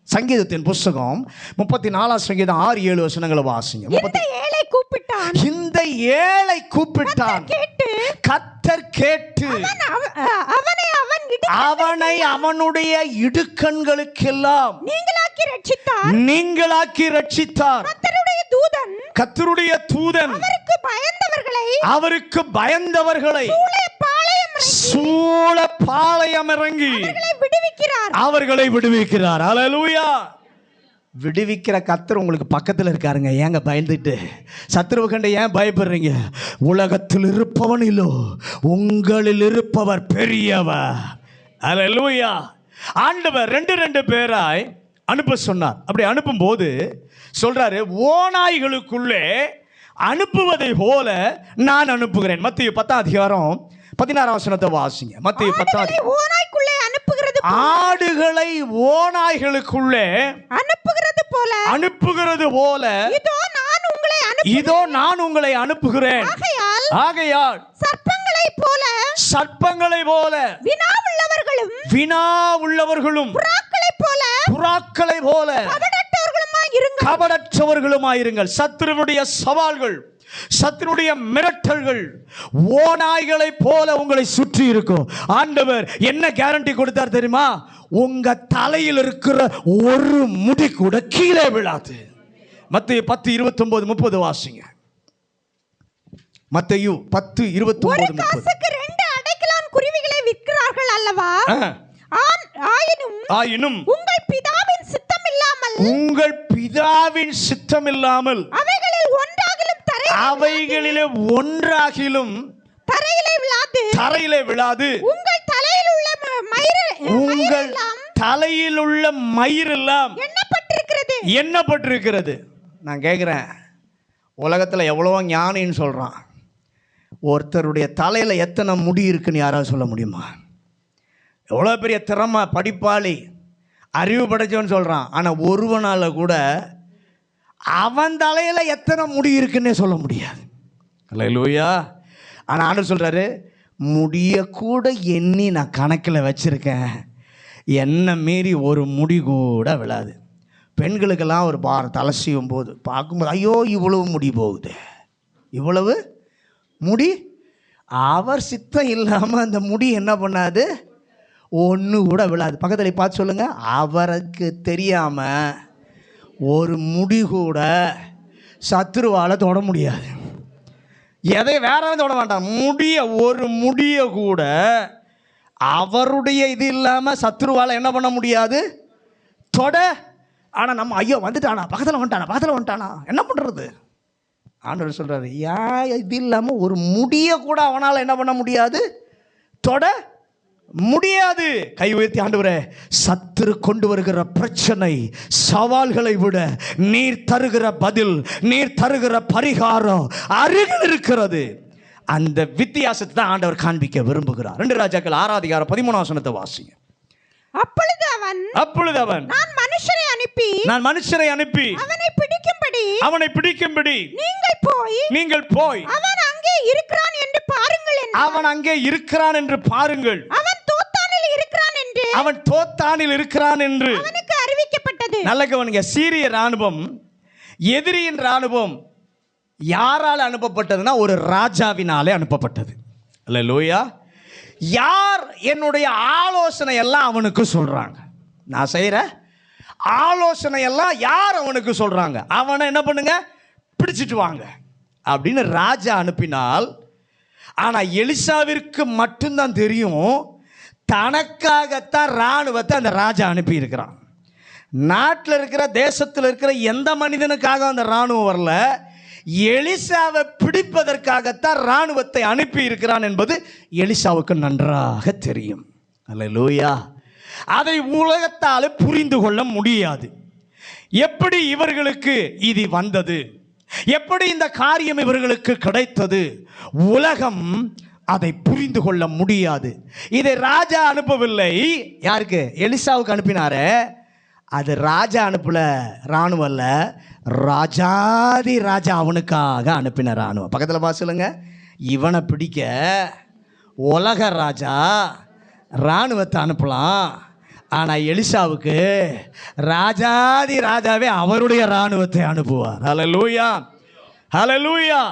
சங்கீதத்தின் புஸ்தகம் 34 சங்கீதம் 6-7 வசனங்களை வாசிங்க. இந்த ஏழை கூப்பிட்டான், கர்த்தர் கேட்டு அவனை அவனுடைய இடுக்கண்களுக்கெல்லாம் நீங்களாக்கி ரட்சித்தார். கர்த்தருடைய தூதன் அவருக்கு பயந்தவர்களை சூழ பாளையம் இறங்கி அவர்களை விடுவிக்கிறார். அல்லேலூயா. விடுவிக்கிற கர்த்தர் உங்களுக்கு பக்கத்தில் இருக்காருங்க. ஏங்க பயந்துட்டு சத்துருவு கண்டு ஏன் பயப்படுறீங்க? உலகத்தில் இருப்பவன் இல்லோ, உங்களில் இருப்பவர் பெரியவர். அல்லேலூயா. ஆண்டவர் 2 பேராய் அனுப்ப சொன்னார். அப்படி அனுப்பும் போது சொல்றாரு, ஓநாய்களுக்குள்ளே அனுப்புவதை போல நான் அனுப்புகிறேன். மத்தேயு 10:16 வசனத்தை வாசிங்க. மத்தேயு 10 ஆடுகளை ஓநாய்களுக்குள்ளே அனுப்புகிறது போல இதோ நான் உங்களை அனுப்புகிறேன். ஆகையால் சர்ப்பங்களை போல வினா உள்ளவர்களும் புறாக்களை போல கபடற்றவர்களுமாயிருங்கள். சத்துருவுடைய சவால்கள், சத்துருடைய மிரட்டல்கள் ஓநாய்களை போல உங்களை சுற்றி இருக்கும். ஆண்டவர் என்ன கேரண்டி கொடுத்தார் தெரியுமா? உங்க தலையில் இருக்கிற ஒரு முடி கூட கீழே விழாது. மத்தேயு 10:29-30 வாசிங்க. மத்தேயு 10:29-30. குருவிகளை விற்கிறார்கள் அல்லவா? ஆயினும் உங்கள் பிதாவின் சித்தம் இல்லாமல் அவைகளிலே ஒன்றாகிலும் தரையிலே விழாது. உங்கள் தலையில் உள்ள மயிரெல்லாம் எண்ணப்பட்டிருக்கிறது. நான் கேட்கிறேன், உலகத்துல எவ்வளவோ ஞானின்னு சொல்றான், ஒருத்தருடைய தலையில எத்தனை முடி இருக்குன்னு யாராவது சொல்ல முடியுமா? எவ்வளோ பெரிய திறமை, படிப்பாளி, அறிவு படைச்சவன் சொல்கிறான். ஆனால் ஒருவனால் கூட அவன் தலையில் எத்தனை முடி இருக்குன்னே சொல்ல முடியாது. அல்லேலூயா. ஆனால் ஆண்டவர் சொல்கிறாரு, முடிய கூட எண்ணி நான் கணக்கில் வச்சுருக்கேன், என்னை மீறி ஒரு முடி கூட விழாது. பெண்களுக்கெல்லாம் ஒரு தலை செய்யும் போது பார்க்கும்போது ஐயோ இவ்வளவு முடி போகுது, இவ்வளவு முடி. அவர் சித்தம் இல்லாமல் அந்த முடி என்ன பண்ணாது, ஒன்று கூட விழாது. பக்கத்தில் பார்த்து சொல்லுங்க, அவருக்கு தெரியாம ஒரு முடி கூட சத்துருவால் தொட முடியாது. எதை வேற தொட வேண்டாம், ஒரு முடிய கூட அவருடைய இது இல்லாமல் சத்துருவால் என்ன பண்ண முடியாது, தொட. ஆனால் நம்ம ஐயோ வந்துட்டானா, பக்கத்தில் வந்துட்டானா என்ன பண்ணுறது? ஆண்டவர் சொல்கிறாரு, ஏன் இது இல்லாமல் ஒரு முடிய கூட அவனால் என்ன பண்ண முடியாது, தொட முடியாது. கை உயர்த்தி, ஆண்டவரே, சத்துரு கொண்டு வருகிற பிரச்சனை சவால்களை விட நீர் தருகிற பதில், நீர் தருகிற பரிகாரம் அருகில் இருக்கிறது. அந்த வித்தியாசத்தை தான் ஆண்டவர் காண்பிக்க விரும்புகிறார். 2 ராஜாக்கள் 6:13 வாசிங்க. அப்பொழுது அவன் நான் மனுஷரை அனுப்பி அவனை பிடிக்கும்படி நீங்கள் போய் அவன் அங்கே இருக்கிறான் என்று பாருங்கள். அவன் தோத்தானில் இருக்கிறான் என்று அவனுக்கு அறிவிக்கப்பட்டது. நல்ல கவனிங்க, சீரிய ராணுவம், எதிரியின் ராணுவம் யாரால் அனுப்பப்பட்டதுன்னா ஒரு ராஜாவினாலே அனுப்பப்பட்டது. அல்லேலூயா. யார் என்னுடைய ஆலோசனை எல்லாம் அவனுக்கு சொல்றாங்க, நான் செய்யற ஆலோசனை எல்லாம் யார் அவனுக்கு சொல்றாங்க, அவனை என்ன பண்ணுங்க, பிடிச்சிட்டு வாங்க அப்படின்னு ராஜா அனுப்பினால். ஆனா எலிசாவிற்கு மட்டும்தான் தெரியும், தனக்காகத்தான் இராணுவத்தை அந்த ராஜா அனுப்பி இருக்கிறான். நாட்டில் இருக்கிற, தேசத்தில் இருக்கிற எந்த மனிதனுக்காக அந்த இராணுவம் வரல, எலிசாவை பிடிப்பதற்காகத்தான் இராணுவத்தை அனுப்பி இருக்கிறான் என்பது எலிசாவுக்கு நன்றாக தெரியும். அல்லேலூயா. அதை உலகத்தால் புரிந்து கொள்ள முடியாது. எப்படி இவர்களுக்கு இது வந்தது, எப்படி இந்த காரியம் இவர்களுக்கு கிடைத்தது, உலகம் அதை புரிந்து கொள்ள முடியாது. இதை ராஜா அனுப்பவில்லை. யாருக்கு? எலிசாவுக்கு அனுப்பினாரே, அது ராஜா அனுப்பல, இராணுவம் அல்ல, ராஜாதி ராஜா அவனுக்காக அனுப்பின இராணுவம். பக்கத்தில் பாசுலுங்க, இவனை பிடிக்க உலக ராஜா இராணுவத்தை அனுப்பலாம், ஆனால் எலிசாவுக்கு ராஜாதி ராஜாவே அவருடைய இராணுவத்தை அனுப்புவார். ஹல்லேலூயா, ஹல்லேலூயா.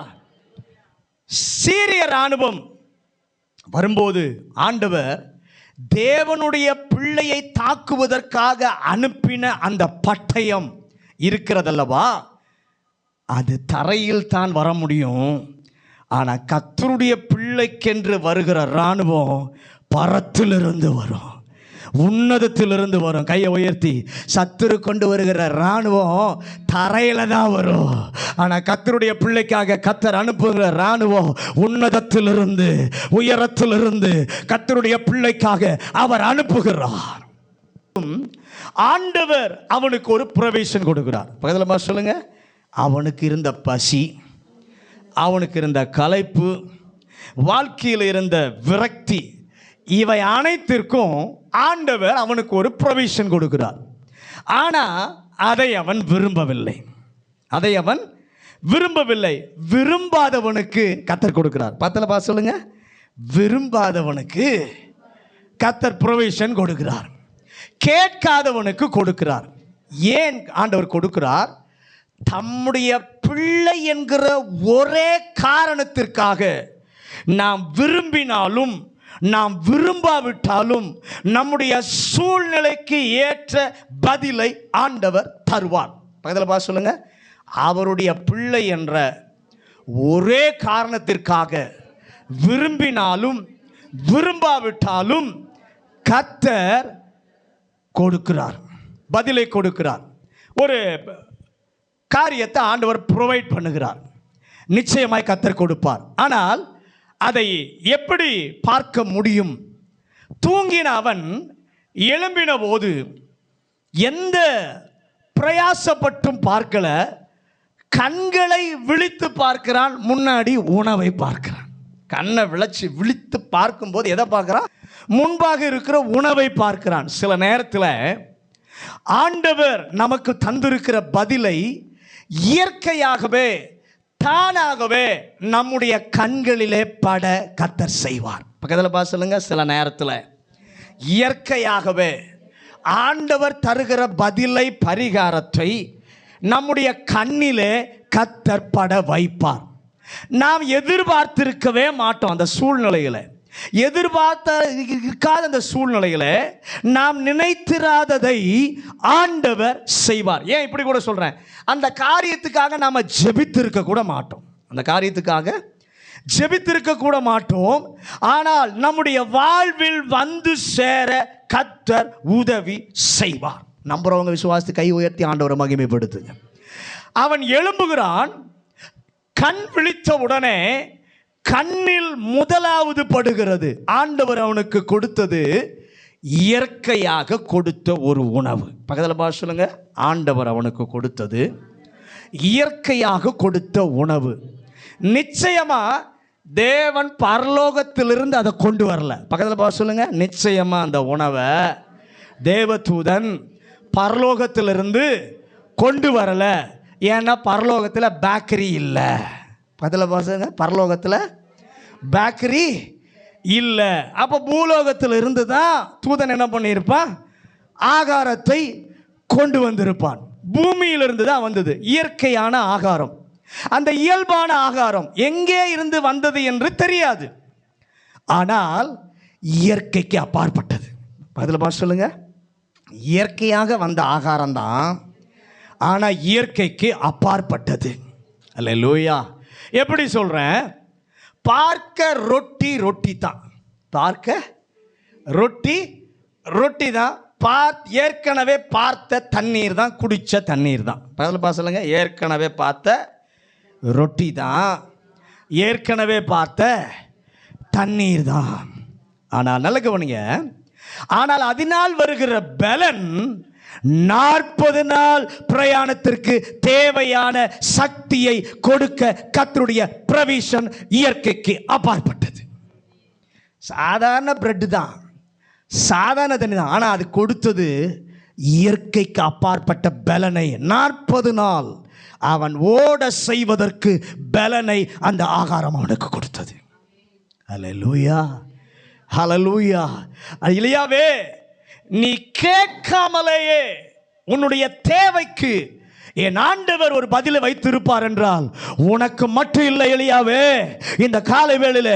சீரிய இராணுவம் வரும்போது ஆண்டவர் தேவனுடைய பிள்ளையை தாக்குவதற்காக அனுப்பின அந்த பட்டயம் இருக்கிறதல்லவா, அது தரையில் தான் வர முடியும். ஆனால் கர்த்தருடைய பிள்ளைக்கென்று வருகிற இராணுவம் பரத்திலிருந்து வரும், உன்னதத்திலிருந்து வரும். கையை உயர்த்தி, சத்துரு கொண்டு வருகிற இராணுவம் தரையில தான் வரும். ஆனால் கர்த்தருடைய பிள்ளைக்காக கர்த்தர் அனுப்புகிற இராணுவம் உன்னதத்திலிருந்து, உயரத்திலிருந்து கர்த்தருடைய பிள்ளைக்காக அவர் அனுப்புகிறார். ஆண்டவர் அவனுக்கு ஒரு பிரவேசம் கொடுக்கிறார். பக்கத்தில் சொல்லுங்க, அவனுக்கு இருந்த பசி, அவனுக்கு இருந்த களைப்பு, வாழ்க்கையில் இருந்த விரக்தி, இவை அனைத்திற்கும் ஆண்டவர் அவனுக்கு ஒரு ப்ரொவிஷன் கொடுக்கிறார். ஆனால் அதை அவன் விரும்பவில்லை, அதை அவன் விரும்பவில்லை. விரும்பாதவனுக்கு கர்த்தர் கொடுக்கிறார். பத்தில் பார்த்து சொல்லுங்க, விரும்பாதவனுக்கு கர்த்தர் ப்ரொவிஷன் கொடுக்கிறார், கேட்காதவனுக்கு கொடுக்கிறார். ஏன் ஆண்டவர் கொடுக்கிறார்? தம்முடைய பிள்ளை என்கிற ஒரே காரணத்திற்காக நாம் விரும்பினாலும் நாம் விரும்பாவிட்டாலும் நம்முடைய சூழ்நிலைக்கு ஏற்ற பதிலை ஆண்டவர் தருவார். பக்கத்தில் பார்த்து சொல்லுங்க, அவருடைய பிள்ளை என்ற ஒரே காரணத்திற்காக விரும்பினாலும் விரும்பாவிட்டாலும் கர்த்தர் கொடுக்கிறார், பதிலை கொடுக்கிறார். ஒரு காரியத்தை ஆண்டவர் ப்ரொவைட் பண்ணுகிறார், நிச்சயமாய் கர்த்தர் கொடுப்பார். ஆனால் அதை எப்படி பார்க்க முடியும்? தூங்கின அவன் எழும்பின போது எந்த பிரயாசப்பட்டும் பார்க்கல, கண்களை விழித்து பார்க்கிறான், முன்னாடி உணவை பார்க்கிறான். கண்ணை விழித்து பார்க்கும்போது எதை பார்க்கிறான்? முன்பாக இருக்கிற உணவை பார்க்கிறான். சில நேரத்தில் ஆண்டவர் நமக்கு தந்திருக்கிற பதிலை இயற்கையாகவே தானாகவே நம்முடைய கண்களிலே பட கர்த்தர் செய்வார். பக்கத்தில் பார்த்து சொல்லுங்க, சில நேரத்தில் இயற்கையாகவே ஆண்டவர் தருகிற பதிலை, பரிகாரத்தை நம்முடைய கண்ணிலே கர்த்தர் பட வைப்பார். நாம் எதிர்பார்த்திருக்கவே மாட்டோம். அந்த சூழ்நிலைகளை எதிர்பார்க்காத அந்த சூழ்நிலைகளை நாம் நினைத்திராததை ஆண்டவர் செய்வார். ஏன் இப்படி கூட சொல்றேன்? அந்த காரியத்துக்காக நாம ஜெபித்திருக்க கூட மாட்டோம், அந்த காரியத்துக்காக ஜெபித்திருக்க கூட மாட்டோம். ஆனால் நம்முடைய வாழ்வில் வந்து சேர கர்த்தர் உதவி செய்வார். நம்புறவங்க விசுவாசத்தை கை உயர்த்தி ஆண்டவரை மகிமைப்படுத்துங்க. அவன் எழும்புகிறான். கண் விழித்த உடனே கண்ணில் முதலாவது படுகிறது. ஆண்டவர் அவனுக்கு கொடுத்தது இயற்கையாக கொடுத்த ஒரு உணவு. பக்கத்தில் பார்த்து சொல்லுங்க, ஆண்டவர் அவனுக்கு கொடுத்தது இயற்கையாக கொடுத்த உணவு. நிச்சயமா தேவன் பரலோகத்திலிருந்து அதை கொண்டு வரல. பக்கத்தில் பார்த்து சொல்லுங்க, நிச்சயமா அந்த உணவை தேவதூதன் பரலோகத்திலிருந்து கொண்டு வரல. ஏன்னா பரலோகத்தில் பேக்கரி இல்லை. பக்கத்தில் பார்த்துங்க, பரலோகத்தில் பேக்கரி இல்லை. அப்போ பூலோகத்தில் இருந்து தான் தூதன் என்ன பண்ணியிருப்பான், ஆகாரத்தை கொண்டு வந்திருப்பான். பூமியிலிருந்து தான் வந்தது இயற்கையான ஆகாரம். அந்த இயல்பான ஆகாரம் எங்கே இருந்து வந்தது என்று தெரியாது, ஆனால் இயற்கைக்கு அப்பாற்பட்டது. பதில் பார்த்து சொல்லுங்க, இயற்கையாக வந்த ஆகாரம் தான், ஆனால் இயற்கைக்கு அப்பாற்பட்டது. அல்லேலூயா. எப்படி சொல்கிறேன், பார்க்க ரொட்டி ரொட்டி தான், பார்க்க ரொட்டி ரொட்டி தான், ஏற்கனவே பார்த்த தண்ணீர் தான், குடித்த தண்ணீர் தான். பதில் பார்த்து சொல்லுங்க, ஏற்கனவே பார்த்த ரொட்டி தான், ஏற்கனவே பார்த்த தண்ணீர் தான். ஆனால் நல்ல கவனிங்க, ஆனால் அதனால் வருகிற பலன் 40 நாள் பிரயாணத்திற்கு தேவையான சக்தியை கொடுக்க கர்த்தருடைய ப்ரொவிஷன் இயற்கைக்கு அப்பாற்பட்டது. சாதாரண பிரெட் தான், சாதாரண தண்ணி தான், ஆனால் அது கொடுத்தது இயற்கைக்கு அப்பாற்பட்ட பலனை. 40 நாள் அவன் ஓட செய்வதற்கு பலனை அந்த ஆகாரம் அவனுக்கு கொடுத்தது. ஹல்லேலூயா, ஹல்லேலூயா. இல்லையாவே, நீ கேட்காமலேயே உன்னுடைய தேவைக்கு என் ஆண்டவர் ஒரு பதிலை வைத்திருப்பார் என்றால் உனக்கு மட்டும் இல்லை எலியாவே. இந்த காலை வேளையில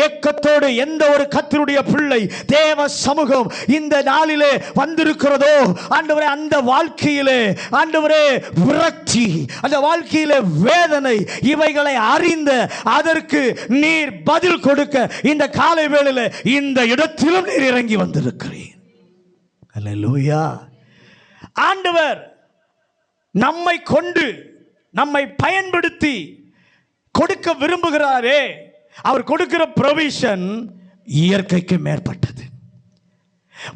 ஏக்கத்தோடு எந்த ஒரு கர்த்தருடைய பிள்ளை தேவ சமூகம் இந்த நாளிலே வந்திருக்கிறதோ, ஆண்டவரே, அந்த வாழ்க்கையிலே ஆண்டவரே விரக்தி, அந்த வாழ்க்கையிலே வேதனை, இவைகளை அறிந்த அதற்கு நீர் பதில் கொடுக்க இந்த காலை வேளையில இந்த இடத்திலும் நீர் இறங்கி வந்திருக்கிறீர். அல்லேலூயா. ஆண்டவர் நம்மை கொண்டு நம்மை பயன்படுத்தி கொடுக்க விரும்புகிறாரே, அவர் கொடுக்கிற ப்ரொவிஷன் இயற்கைக்கு மேற்பட்டது.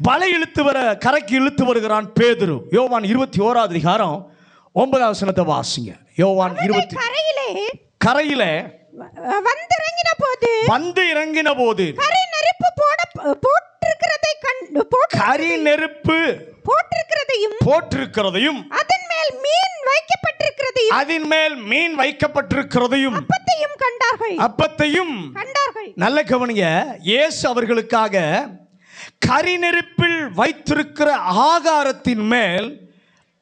வலை இழுத்து வர கரைக்கு இழுத்து வருகிறான் பேதுரு. யோவான் 21 அதிகாரம் 9 வசனத்தை வாசிங்க. யோவான் 20 கரையிலே வந்து இறங்கின போது கரி நெருப்பு போட்டிருக்கிறதையும் அதன் மேல் மீன் வைக்கப்பட்டிருக்கிறதையும் அப்பத்தையும் நல்ல கவனிங்க. இயேசு அவர்களுக்காக கரி நெருப்பில் வைத்திருக்கிற ஆகாரத்தின் மேல்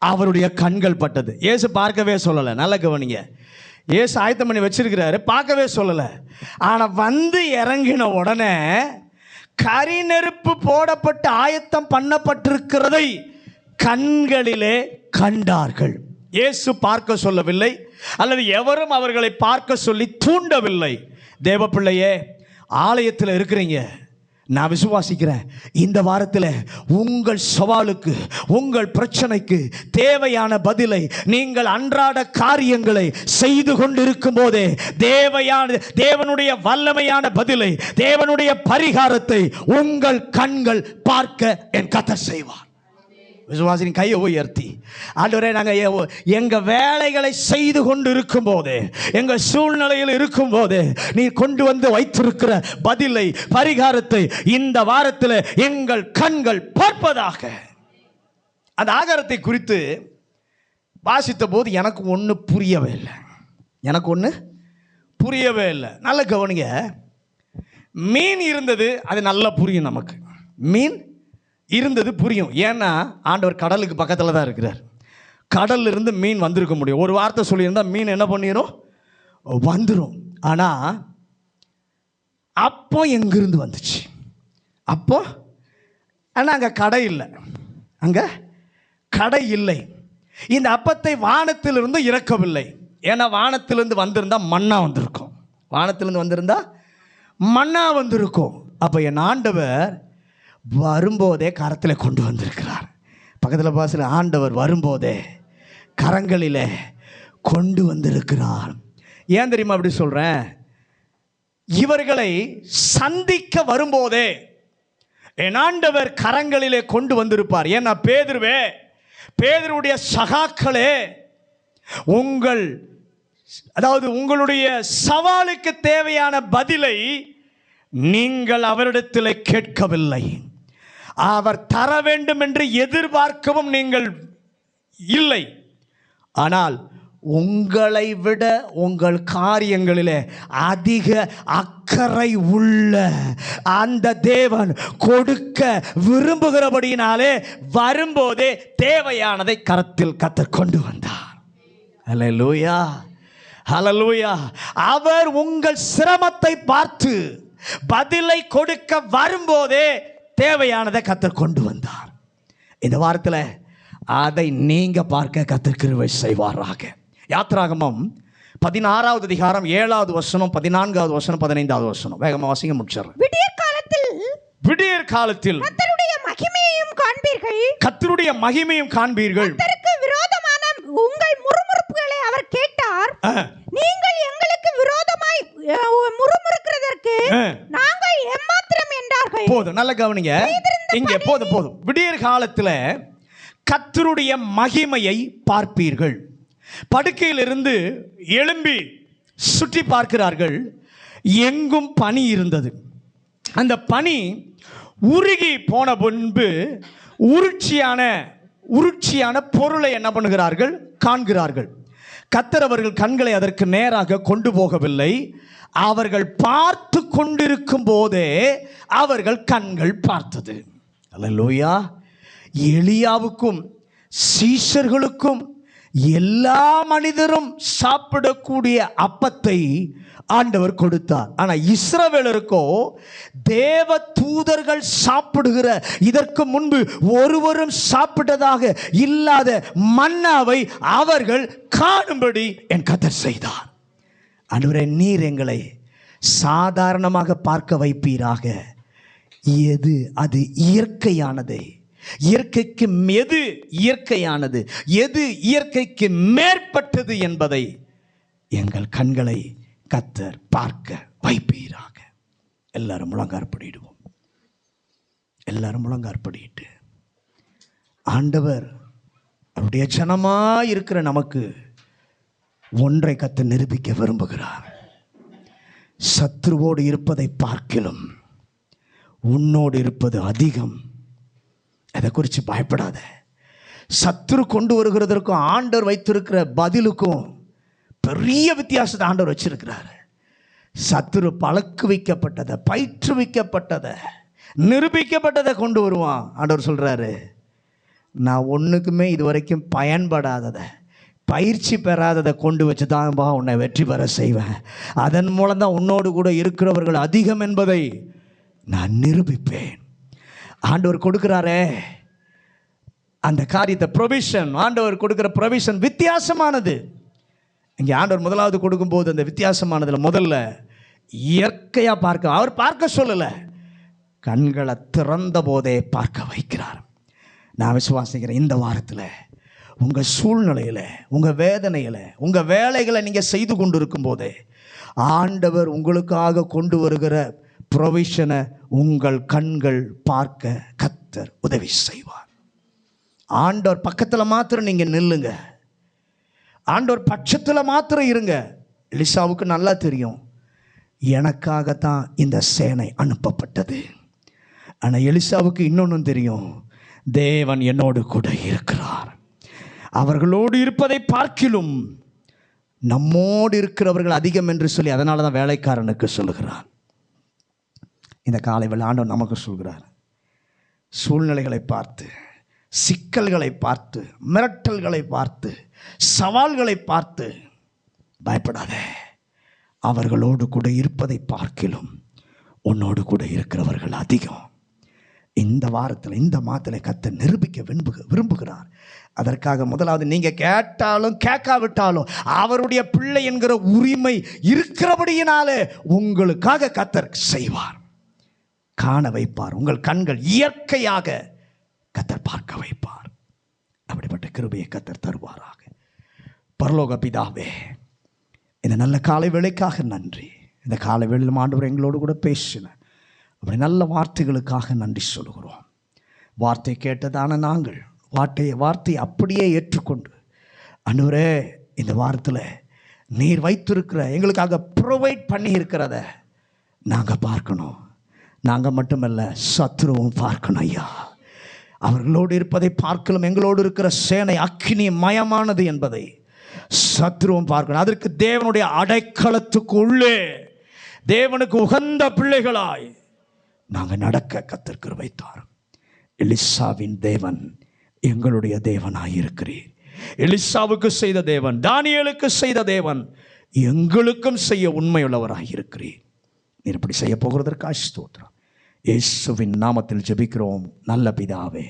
அவருடைய கண்கள் பட்டது. இயேசு பார்க்கவே சொல்லலை. நல்ல கவனிங்க, இயேசு ஆயத்தம் பண்ணி வச்சிருக்கிறாரு, பார்க்கவே சொல்லலை. ஆனால் வந்து இறங்கின உடனே கரி நெருப்பு போடப்பட்டு ஆயத்தம் பண்ணப்பட்டிருக்கிறதை கண்களிலே கண்டார்கள். இயேசு பார்க்க சொல்லவில்லை, அல்லது எவரும் அவர்களை பார்க்க சொல்லி தூண்டவில்லை. தேவ பிள்ளையே, ஆலயத்தில் இருக்கிறீங்க, நான் விசுவாசிக்கிறேன் இந்த வாரத்தில் உங்கள் சவாலுக்கு, உங்கள் பிரச்சனைக்கு தேவையான பதிலை நீங்கள் அன்றாட காரியங்களை செய்து கொண்டிருக்கும் போதே தேவனுடைய வல்லமையான பதிலை, தேவனுடைய பரிகாரத்தை உங்கள் கண்கள் பார்க்க என் கர்த்தர் செய்வார். விசுவாசின் கையை உயர்த்தி, ஆண்டவரே, நாங்கள் எங்கள் வேலைகளை செய்து கொண்டு இருக்கும் போது, எங்கள் சூழ்நிலையில் இருக்கும் போது நீ கொண்டு வந்து வைத்திருக்கிற பதிலை, பரிகாரத்தை இந்த வாரத்தில் எங்கள் கண்கள் பார்ப்பதாக. அந்த ஆகாரத்தை குறித்து வாசித்த போது எனக்கு ஒன்று புரியவே இல்லை. நல்ல கவனிங்க, மீன் இருந்தது, அது நல்லா புரியும் நமக்கு. மீன் இருந்தது புரியும், ஏன்னா ஆண்டவர் கடலுக்கு பக்கத்தில் தான் இருக்கிறார். கடல்ல இருந்து மீன் வந்திருக்க முடியும். ஒரு வார்த்தை சொல்லியிருந்தா மீன் என்ன பண்ணிடும், வந்துடும். ஆனால் அப்போ எங்கிருந்து வந்துச்சு? அப்போ ஆனால் அங்கே கடை இல்லை. இந்த அப்பத்தை வானத்திலிருந்து இறக்கவில்லை. ஏன்னா வானத்திலிருந்து வந்திருந்தா மண்ணா வந்திருக்கும். அப்போ என் ஆண்டவர் வரும்போதே கரத்தில் கொண்டு வந்திருக்கிறார். பக்கத்தில் பாசல ஆண்டவர் வரும்போதே கரங்களிலே கொண்டு வந்திருக்கிறார். ஏன் தெரியுமா அப்படி சொல்கிறேன்? இவர்களை சந்திக்க வரும்போதே என் ஆண்டவர் கரங்களிலே கொண்டு வந்திருப்பார். ஏன்னா பேதுருடைய சகாக்களே, உங்களுடைய சவாலுக்கு தேவையான பதிலை நீங்கள் அவரிடத்தில் கேட்கவில்லை. அவர் தர வேண்டும் என்று எதிர்பார்க்கவும் நீங்கள் இல்லை. ஆனால் உங்களை விட உங்கள் காரியங்களிலே அதிக அக்கறை உள்ள அந்த தேவன் கொடுக்க விரும்புகிறபடியினாலே வரும்போதே தேவையானதை கரத்தில் கர்த்தர் கொண்டு வந்தார். ஹல்லேலூயா, ஹல்லேலூயா. அவர் உங்கள் சிரமத்தை பார்த்து பதிலை கொடுக்க வரும்போதே தேவையானதை கர்த்தர் கொண்டு வந்தார். இந்த வாரத்தில் அதை நீங்க பார்க்க கர்த்தர் கிருபை செய்வாராக. யாத்திராகமம் 16வது அதிகாரம் 7வது வசனம், 14வது வசனம், 15வது வசனம் வேகமா வாசிங்க முடிச்சிடுறேன். விடியற் காலத்தில் கர்த்தருடைய மகிமையையும் காண்பீர்கள். கர்த்தருடைய மகிமையும் காண்பீர்கள். கர்த்தருக்கு விரோதமான உங்கள் முறுமுறுப்புகளை அவர் கேட்டார். நீங்கள் எங்களுக்கு விரோதமாய் முறுமுறுக்கிறதற்கு நாங்கள் எம்மாத்திரம் என்றார்கள். போதும், நல்ல கவனிங்க. இங்கே போதும். விடியற் காலத்தில் கர்த்தருடைய மகிமையை பார்ப்பீர்கள். படுக்கையிலிருந்து எழும்பி சுற்றி பார்க்கிறார்கள். எங்கும் பனி இருந்தது. அந்த பனி உருகி போன முன்பு உருட்சியான பொருளை என்ன பண்ணுகிறார்கள்? காண்கிறார்கள். கர்த்தர் அவர்கள் கண்களை அதற்கு நேராக கொண்டு போகவில்லை. அவர்கள் பார்த்து கொண்டிருக்கும் போதே அவர்கள் கண்கள் பார்த்தது. அல்லேலூயா. எலியாவுக்கும் சீஷர்களுக்கும் எல்லா மனிதரும் சாப்பிடக்கூடிய அப்பத்தை ஆண்டவர் கொடுத்தார். ஆனால் இஸ்ரவேலருக்கோ தேவ தூதர்கள் சாப்பிடுகிற, இதற்கு முன்பு ஒருவரும் சாப்பிட்டதாக இல்லாத மன்னாவை அவர்கள் காணும்படி என் கர்த்தர் செய்தார். ஆண்டவரே, நீர் எங்களை சாதாரணமாக பார்க்க வைப்பீராக. அது இயற்கையானது. இயற்கைக்கு எது இயற்கையானது, எது இயற்கைக்கு மேற்பட்டது என்பதை எங்கள் கண்களை கர்த்தர் பார்க்க வைப்பீராக. எல்லாரும் முழங்காற்படிடுவோம். எல்லாரும் முழங்காற்படிட்டு ஆண்டவர் அவருடைய ஜனமாய் இருக்கிற நமக்கு ஒன்றை கர்த்தர் நிரூபிக்க விரும்புகிறார். சத்ருவோடு இருப்பதை பார்க்கிலும் உன்னோடு இருப்பது அதிகம். அதை குறித்து பயப்படாத. சத்துரு கொண்டு வருகிறதற்கும் ஆண்டவர் வைத்திருக்கிற பதிலுக்கும் பெரிய வித்தியாசத்தை ஆண்டவர் வச்சிருக்கிறார். சத்துரு பழக்குவிக்கப்பட்டதை, பயிற்றுவிக்கப்பட்டதை, நிரூபிக்கப்பட்டதை கொண்டு வருவான். ஆண்டவர் சொல்கிறாரு, நான் ஒன்றுக்குமே இது வரைக்கும் பயன்படாததை, பயிற்சி பெறாததை கொண்டு வச்சு தான்பா உன்னை வெற்றி பெற செய்வேன். அதன் மூலம்தான் உன்னோடு கூட இருக்கிறவர்கள் அதிகம் என்பதை நான் நிரூபிப்பேன். ஆண்டவர் கொடுக்கிறாரே அந்த காரியத்தை, ப்ரொவிஷன், ஆண்டவர் கொடுக்கிற ப்ரொவிஷன் வித்தியாசமானது. இங்கே ஆண்டவர் முதலாவது கொடுக்கும்போது அந்த வித்தியாசமானதில் முதல்ல இயற்கையாக பார்க்க, அவர் பார்க்க சொல்லலை, கண்களை திறந்த போதே பார்க்க வைக்கிறார். நான் விசுவாசிக்கிறேன், இந்த வாரத்தில் உங்கள் சூழ்நிலையில், உங்கள் வேதனையில், உங்கள் வேலைகளை நீங்கள் செய்து கொண்டு இருக்கும் போதே ஆண்டவர் உங்களுக்காக கொண்டு வருகிற ப்ரொவிஷனை உங்கள் கண்கள் பார்க்க கர்த்தர் உதவி செய்வார். ஆண்டவர் பக்கத்தில் மாத்திரம் நீங்கள் நில்லுங்க. ஆண்டவர் பட்சத்தில் மாத்திரம் இருங்க. எலிசாவுக்கு நல்லா தெரியும், எனக்காகத்தான் இந்த சேனை அனுப்பப்பட்டது. ஆனால் எலிசாவுக்கு இன்னொன்றும் தெரியும், தேவன் என்னோடு கூட இருக்கிறார். அவர்களோடு இருப்பதை பார்க்கிலும் நம்மோடு இருக்கிறவர்கள் அதிகம் என்று சொல்லி அதனால தான் வேலைக்காரனுக்கு சொல்லுகிறார். இந்த காலை வேளை ஆண்டவர் நமக்கு சொல்கிறார், சூழ்நிலைகளை பார்த்து, சிக்கல்களை பார்த்து, மிரட்டல்களை பார்த்து, சவால்களை பார்த்து பயப்படாத. அவர்களோடு கூட இருப்பதை பார்க்கிலும் உன்னோடு கூட இருக்கிறவர்கள் அதிகம். இந்த வாரத்தில், இந்த மாதத்தில் கர்த்தர் நிரூபிக்க விரும்புகிறார். அதற்காக முதலாவது நீங்கள் கேட்டாலும் கேட்காவிட்டாலும் அவருடைய பிள்ளை என்கிற உரிமை இருக்கிறபடியினாலே உங்களுக்காக கர்த்தர் செய்வார், காண வைப்பார். உங்கள் கண்கள் இயற்கையாக கர்த்தர் பார்க்க வைப்பார். கிருபையை கர்த்தர் தருவாராக. பரலோக பிதாவே, இந்த நல்ல காலை வேளைக்காக நன்றி. இந்த காலை வேளையில் ஆண்டவர் எங்களோடு கூட பேசின அப்படி நல்ல வார்த்தைகளுக்காக நன்றி சொல்கிறோம். வார்த்தை கேட்டதான நாங்கள் வார்த்தையை அப்படியே ஏற்றுக்கொண்டு ஆண்டவரே, இந்த வாரத்தில் நீர் வைத்திருக்கிற எங்களுக்காக ப்ரொவைட் பண்ணி இருக்கிறத நாங்கள் பார்க்கணும். நாங்கள் மட்டுமல்ல, சத்துருவும் பார்க்கணும் ஐயா. அவர்களோடு இருப்பதை பார்க்கலாம் எங்களோடு இருக்கிற சேனை அக்கினி மயமானது என்பதை சத்துருவும் பார்க்கணும். அதற்கு தேவனுடைய அடைக்கலத்துக்கு உள்ளே தேவனுக்கு உகந்த பிள்ளைகளாய் நாங்கள் நடக்க கர்த்தர் கிருபை தாரும். எலிசாவின் தேவன் எங்களுடைய தேவனாய் இருக்கிறீர். எலிசாவுக்கு செய்த தேவன், தானியேலுக்கு செய்த தேவன் எங்களுக்கும் செய்ய உண்மையுள்ளவராய் இருக்கிறீர். நீர் இப்படி செய்ய போகிறதற்காக ஸ்தோத்திரம். இயேசுவின் நாமத்தில் ஜெபிக்கிறோம் நல்ல பிதாவே.